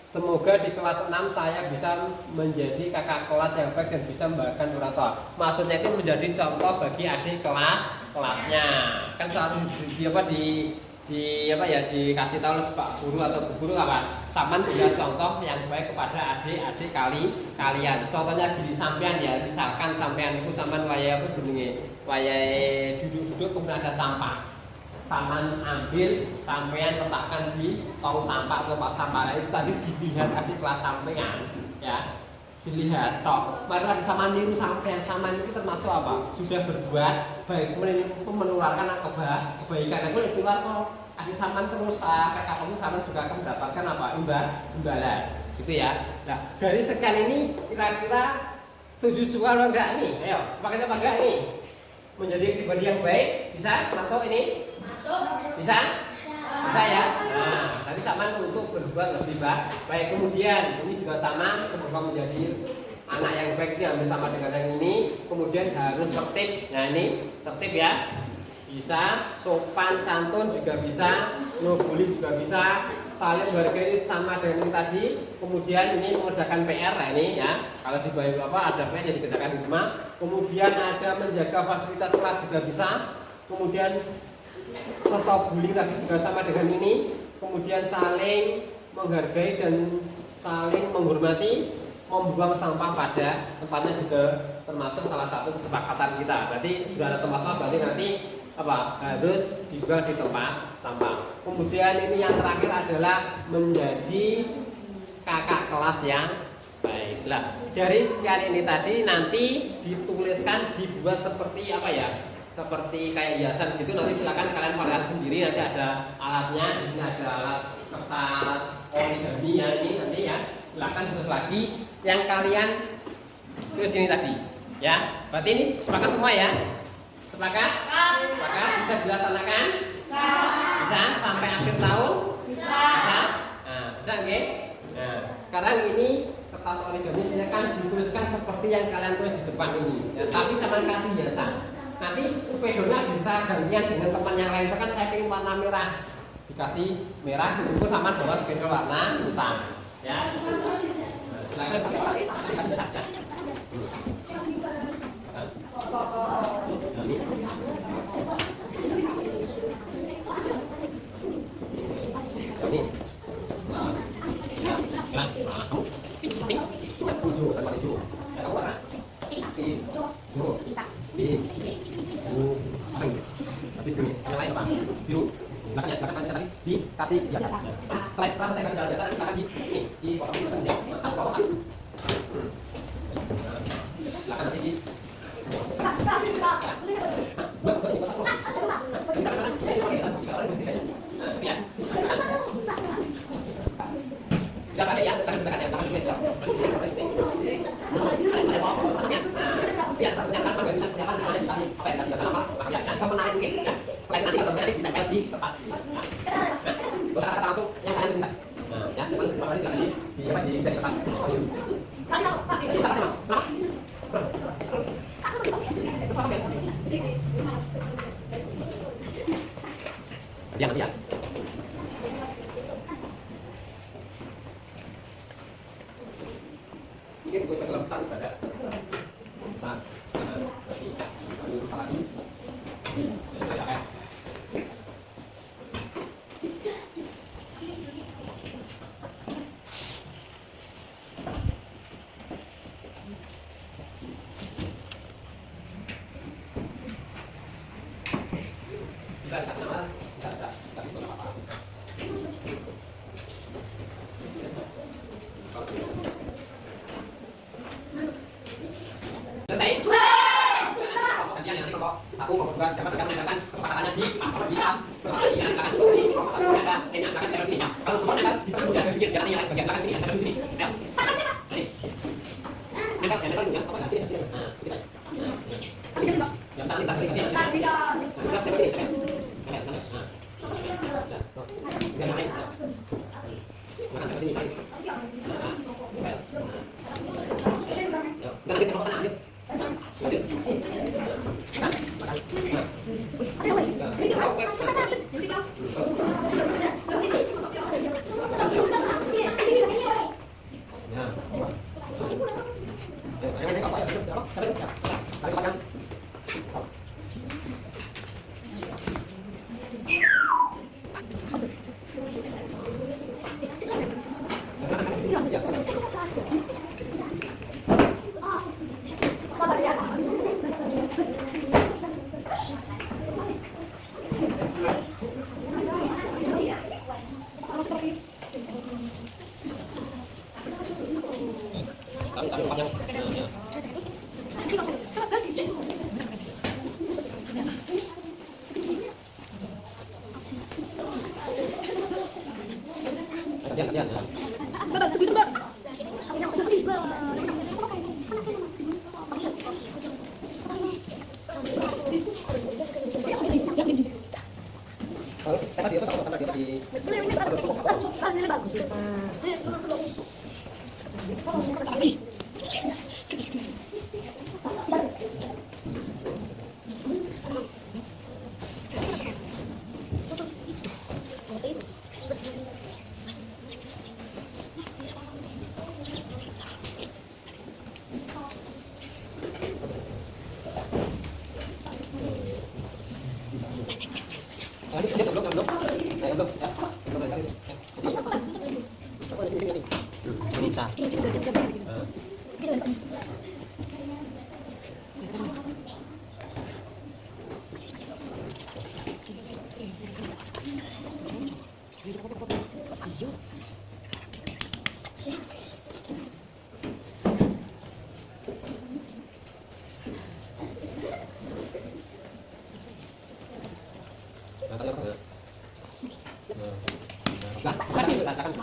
Speaker 3: semoga di kelas 6 saya bisa menjadi kakak kelas yang baik dan bisa membanggakan orang tua. Maksudnya itu menjadi contoh bagi adik kelasnya. Kan selalu dikasih tahu oleh Pak Guru atau Bu Guru apa? Sampean berikan contoh yang baik kepada adik-adik kalian. Contohnya gini sampean ya, misalkan sampean itu sampean wayahe apa jenenge? Wayahe duduk-duduk kemudian ada sampah. Sampean ambil, sampean letakkan di tong sampah atau tempat sampah. Itu tadi dilihat adik kelas sampean ya. Dilihat toh, maka sama niru sampean sama itu termasuk apa? Sudah berbuat baik, menularkan kebaikan. Aku lebih luar kok adik sampean terus sampai kapan sampean juga akan mendapatkan apa? Imbalan, gitu ya. Nah dari sekian ini kira-kira tujuh soal enggak nih? Ayo, sepakat apa enggak nih? Menjadi pribadi yang baik bisa masuk ini? Masuk. Bisa? Bisa ya. Nah, tadi sama untuk berbuat lebih baik. Kemudian ini juga sama, semoga menjadi anak yang baik itu hampir sama dengan yang ini. Kemudian harus tertib. Nah ini tertib ya. Bisa sopan santun juga bisa, no bully juga bisa, saling menghargai sama dengan yang tadi. Kemudian ini mengerjakan PR lah ini ya. Kalau di bawah apa ada PR yang dikerjakan di rumah. Kemudian ada menjaga fasilitas kelas juga bisa. Kemudian stop bullying tadi juga sama dengan ini. Kemudian saling menghargai dan saling menghormati, membuang sampah pada tempatnya juga termasuk salah satu kesepakatan kita. Berarti sudah ada tempat sampah, berarti nanti apa harus dibuang di tempat sampah. Kemudian ini yang terakhir adalah menjadi kakak kelas yang baik. Nah, dari sekian ini tadi nanti dituliskan, dibuat seperti apa ya? Seperti kayak hiasan gitu, nanti silakan kalian variasi sendiri, nanti ada alatnya, di sini ada alat kertas origami ya ini nanti ya, silakan terus lagi yang kalian tulis ini tadi ya. Berarti ini sepakat semua ya? Sepakat? Sepakat bisa dilaksanakan? Bisa sampai akhir tahun? Bisa. Nah, bisa nggih? Nah, sekarang ini kertas origami silakan dituliskan seperti yang kalian tulis di depan ini ya, tapi sama kasih hiasan. Nanti sepedanya bisa gantian dengan teman yang lain. Kan saya ingin warna merah, dikasih merah, itu sama bawa sepeda warna hitam, ya. Silakan pakai saja. Ini. Yang lain apa? Biru. Belakangnya tadi dikasih jasa. Setelah saya kasih jasa, silakan di potong silakan kasih di. Tidak ada ya, silakan ya, biar satunya kan bagaimana jangan apa yang tadi sama ya sama naik mungkin ya. Selain nanti kalau nanti ditempel di kertas. Bisa kata langsung yang kalian minta. Nah, ya, teman kali jangan di apa di kertas. Kasih tahu, Pak. Bisa Mas. Kenapa? Itu sama ya. Ya, nanti ya. Mungkin gue dalam pesan ibadah. Pesan. Lagi. Bisa dikasih nama, bisa tapi itu apa? Selesai. Nanti kalau satu mau juga dapat menambahkan kesepakatannya di pasal di atas. Selanjutnya akan di ada ini akan dari sini. Kalau semua ada kita sudah bikin jalan yang bagian belakang sini ada di sini. Ya. Ini. Ini kan juga apa sih? Nah, kita. Yang tadi tadi ini. Kita seperti ini. Yang lain. Mana seperti ini. Nanti kita mau sana lanjut.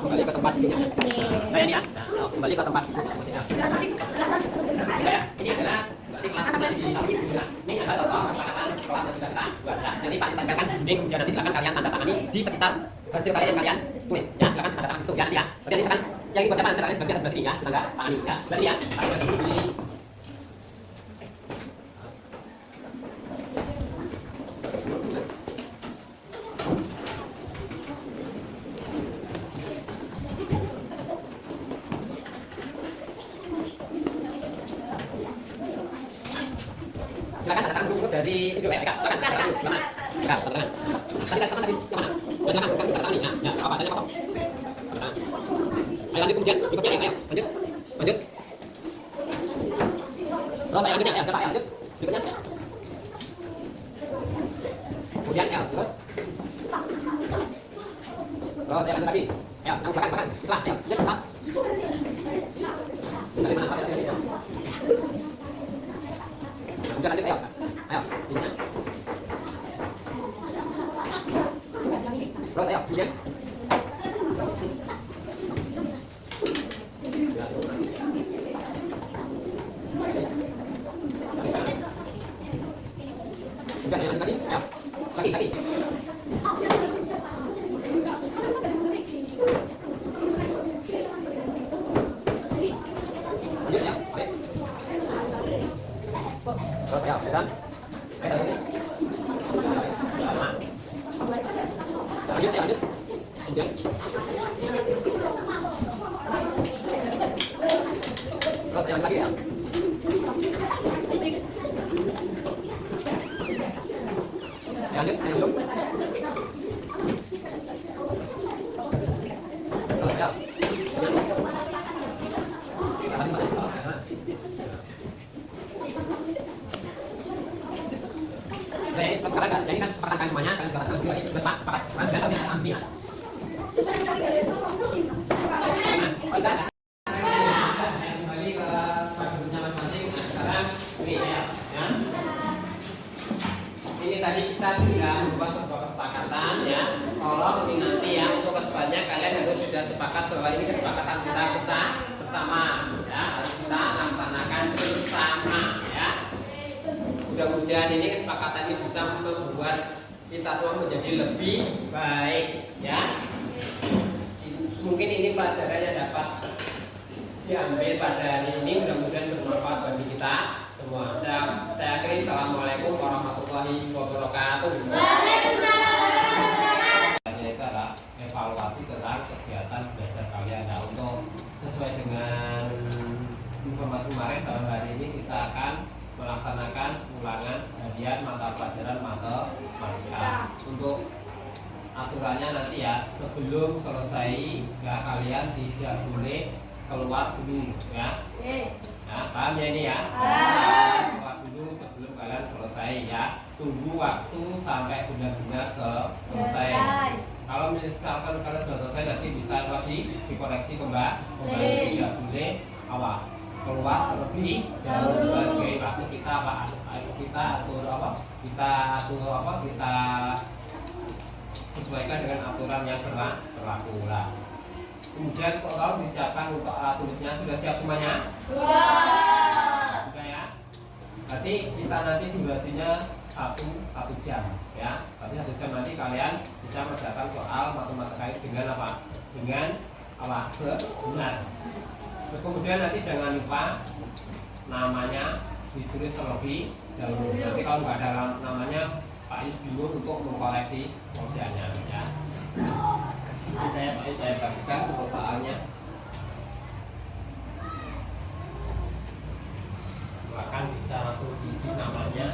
Speaker 3: Kembali ke tempat. Nah ini ya, kembali ke tempat. Ini adalah ini adalah contoh kesepakatan kelas yang sudah kita buat. Nanti Pak sampaikan bimbing, ya nanti silakan kalian tanda tangani di sekitar hasil karya yang kalian tulis. Ya silakan tanda tangan itu ya nanti ya. Berarti ini kan yang dibaca nanti kalian sebagai atas ini ya, tanda tangani ya. Berarti ya. Silakan tanda tangan dulu dari video ya, silakan tanda tangan dulu, silakan. Tadi kan tadi kemana? Silakan bukan tanda tangan ya, ya apa tanya apa? Ayo lanjut kemudian berikutnya ya, ayo lanjut. Terus ayo lanjutnya ya, coba ya lanjut. Berikutnya. Kemudian ya terus. Terus ya lanjut lagi. Ya, yang belakang, setelah ya, setelah. Dari mana Pak? Udah lanjut ayo. Ayo, ini. Terus ayo, kemudian. Udah lanjut lagi. Ayo. Lagi. Lanjut ya. Baik. Terus ya, sudah. Lanjut ya, lanjut. Kemudian. Terus yang lagi ya. Lanjut, lanjut. Terus ya. Baik, sekarang kan, jadi kan sepakatan semuanya kalian sepakatan juga ini sepakat, kalian sudah ambil. Kembali ke padunya masing-masing. Sekarang ini ya. Ini tadi kita sudah membuat sebuah kesepakatan ya. Tolong ini nanti ya untuk kedepannya kalian harus sudah sepakat bahwa ini kesepakatan kita bersama ya, harus kita laksanakan bersama ya. Mudah-mudahan ini kesepakatan ini bisa membuat kita semua menjadi lebih baik ya. Mungkin ini pelajaran yang dapat diambil pada hari ini, mudah-mudahan bermanfaat bagi kita semua. Saya akhiri, assalamualaikum warahmatullahi wabarakatuh. Ini adalah evaluasi tentang kegiatan belajar kalian. Nah, untuk sesuai dengan informasi kemarin, dalam hari ini kita akan melaksanakan ulangan harian mata pelajaran matematika. Untuk aturannya nanti ya, sebelum selesai ya kalian tidak boleh keluar dulu ya. Nah, paham ya ini ya? Keluar dulu sebelum kalian selesai ya. Tunggu waktu sampai benar-benar selesai. Kalau misalkan kalian sudah selesai nanti bisa masih dikoreksi kembali. Tidak boleh awal keluar terlebih dahulu sebagai waktu kita atur kita sesuaikan dengan aturan yang berlaku lah. Kemudian kalau disiapkan untuk alat tulisnya sudah siap semuanya? Sudah ya. Berarti kita nanti durasinya satu jam ya. Tapi 1 jam nanti kalian bisa mengerjakan soal matematika dengan apa? Dengan apa? Benar. Terus kemudian nanti jangan lupa namanya ditulis terlebih dahulu. Nanti kalau nggak ada namanya, Pak Is bingung untuk mengkoreksi soalnya ya. Saya bagikan untuk soalnya. Silakan bisa langsung isi namanya.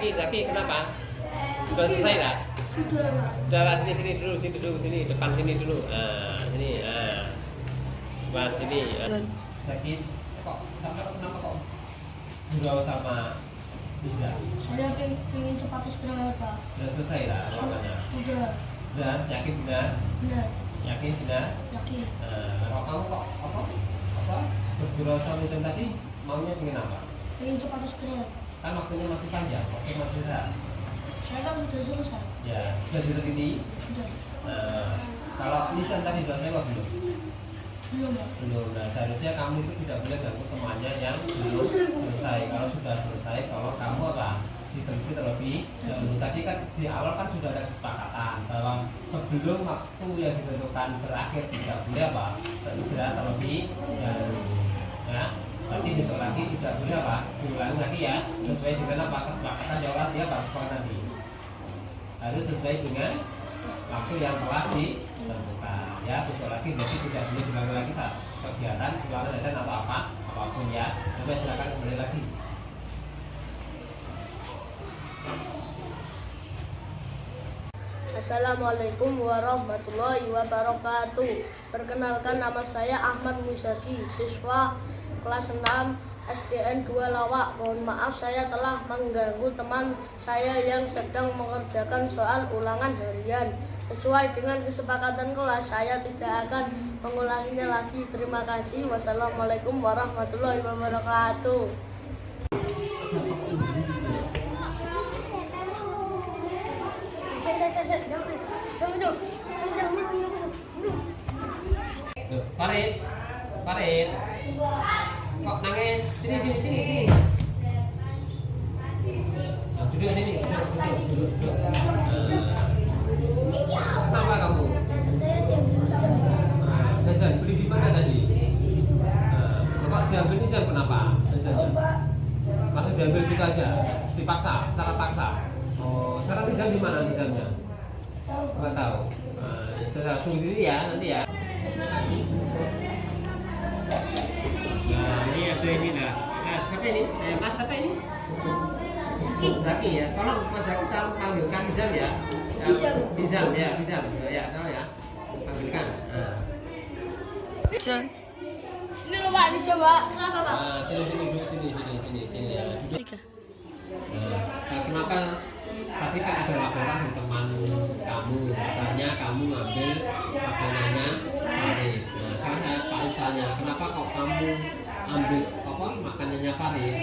Speaker 3: Zaki, kenapa? Sudah selesai tak? Sudah lah, sini dulu, depan sini dulu. Sini, depan sini. Zaki, kenapa kok bergaul sama Liza?
Speaker 8: Saya pengen cepat istirahat, Pak.
Speaker 3: Sudah selesai lah ruangannya?
Speaker 8: Sudah.
Speaker 3: Sudah, yakin benar?
Speaker 8: Benar.
Speaker 3: Yakin benar?
Speaker 8: Yakin.
Speaker 3: Kalau kamu kok bergaul sama Liza tadi maunya pengen apa?
Speaker 8: Pengen cepat istirahat.
Speaker 3: Kan waktunya masih panjang, waktu masih berat.
Speaker 8: Saya kan sudah selesai.
Speaker 3: Ya, sudah direvisi.
Speaker 8: Sudah.
Speaker 3: Kalau tulisan tadi sudah selesai belum?
Speaker 8: Belum, Pak.
Speaker 3: Belum. Nah, seharusnya kamu itu tidak boleh ganggu temannya yang belum selesai. Kalau sudah selesai, kalau kamu apa? Diteliti terlebih dahulu. Tadi kan di awal kan sudah ada kesepakatan bahwa sebelum waktu yang ditentukan berakhir tidak boleh apa? Istirahat terlebih dahulu. Ya. Nanti besok lagi tidak boleh apa? Diulangi lagi ya, sesuai dengan apa? Kesepakatan jawab dia apa? Sekolah nanti harus sesuai dengan waktu yang telah ditentukan ya. Besok lagi berarti tidak boleh diulangi lagi saat kegiatan ulangan dan atau apapun ya. Coba silakan kembali lagi.
Speaker 8: Assalamualaikum warahmatullahi wabarakatuh. Perkenalkan, nama saya Ahmad Muzaki, siswa kelas 6 SDN 2 Lawak. Mohon maaf saya telah mengganggu teman saya yang sedang mengerjakan soal ulangan harian. Sesuai dengan kesepakatan kelas, saya tidak akan mengulanginya lagi. Terima kasih. Wassalamualaikum warahmatullahi wabarakatuh.
Speaker 3: Farid, kok nangis? Sini. Nah, duduk sini, duduk. Kenapa kamu? Jajan beli di mana tadi? Kok diambil Nizam kenapa? Masih diambil gitu aja, dipaksa, secara paksa. Oh, sekarang Nizam di mana Nizamnya? Nggak tahu. Sudah tunggu sini ya, nanti ya. Nah, ini ada ini dah. Nah, siapa ini? Mas siapa ini? Zaki ya. Tolong Mas Zaki tolong panggilkan Nizam ya. Nizam ya. Tolong ya. Panggilkan.
Speaker 8: Ini loh Pak, ini coba. Kenapa Pak?
Speaker 3: Sini ya. Duduk. Nah, kenapa tadi kan ada laporan dari teman kamu, katanya kamu ngambil makanannya Farid. Nah, sekarang Pak Usanya, kenapa kok kamu ambil makanannya Farid?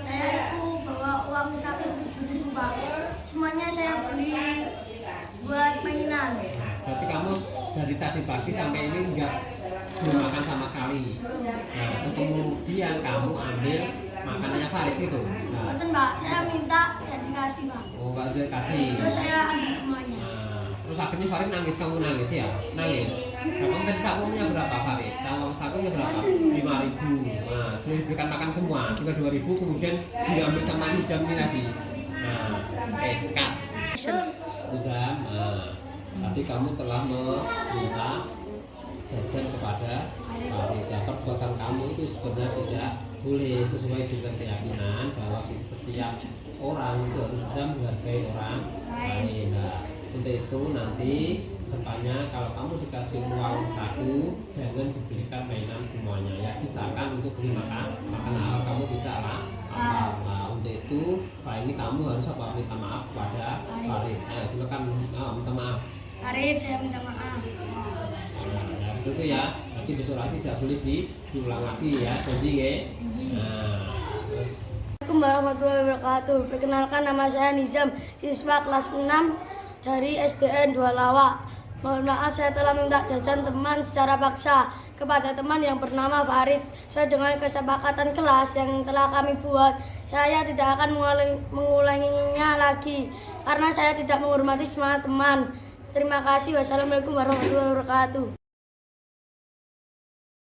Speaker 8: Saya itu bawa uang saku 7.000 Pak. Semuanya saya beli buat mainan.
Speaker 3: Nah, berarti kamu dari tadi pagi sampai ini enggak belum makan sama sekali. Nah, kemudian kamu ambil makanannya Farid itu. Nah,
Speaker 8: Betul Pak, saya minta ya dikasih Pak.
Speaker 3: oh nggak dikasih.
Speaker 8: Terus saya ambil semuanya.
Speaker 3: Nah, terus akhirnya Farid nangis, kamu nangis ya? Nangis. Nah, kamu tadi sakunya berapa Farid? Sakunya berapa? 5.000. Nah, terus diberikan makan semua, tinggal 2.000, kemudian diambil sama Nizam ini tadi. Nah, sekat. Nizam, tadi kamu telah meminta jajan kepada Farid. Ya, perbuatan kamu itu sebenarnya tidak boleh, sesuai dengan keyakinan bahwa setiap orang itu harus bisa menghargai orang lain. Nah, untuk itu nanti Katanya kalau kamu dikasih uang satu, jangan dibelikan mainan semuanya ya, sisakan untuk beli makanan. Kamu tidak lapar. Nah, untuk itu kali ini kamu harus apa, minta maaf kepada Farid. Silakan minta maaf.
Speaker 8: Farid, saya minta maaf.
Speaker 3: Nah, ya, itu ya. Nanti besok lagi tidak boleh diulang lagi ya, janji ya. Nah,
Speaker 8: Assalamualaikum warahmatullahi wabarakatuh. Perkenalkan, nama saya Nizam, siswa kelas 6 dari SDN 2 Lawak. Mohon maaf saya telah minta jajan teman secara paksa kepada teman yang bernama Farid. Saya dengan kesepakatan kelas yang telah kami buat, saya tidak akan mengulanginya lagi karena saya tidak menghormati semangat teman. Terima kasih. Wassalamualaikum warahmatullahi wabarakatuh.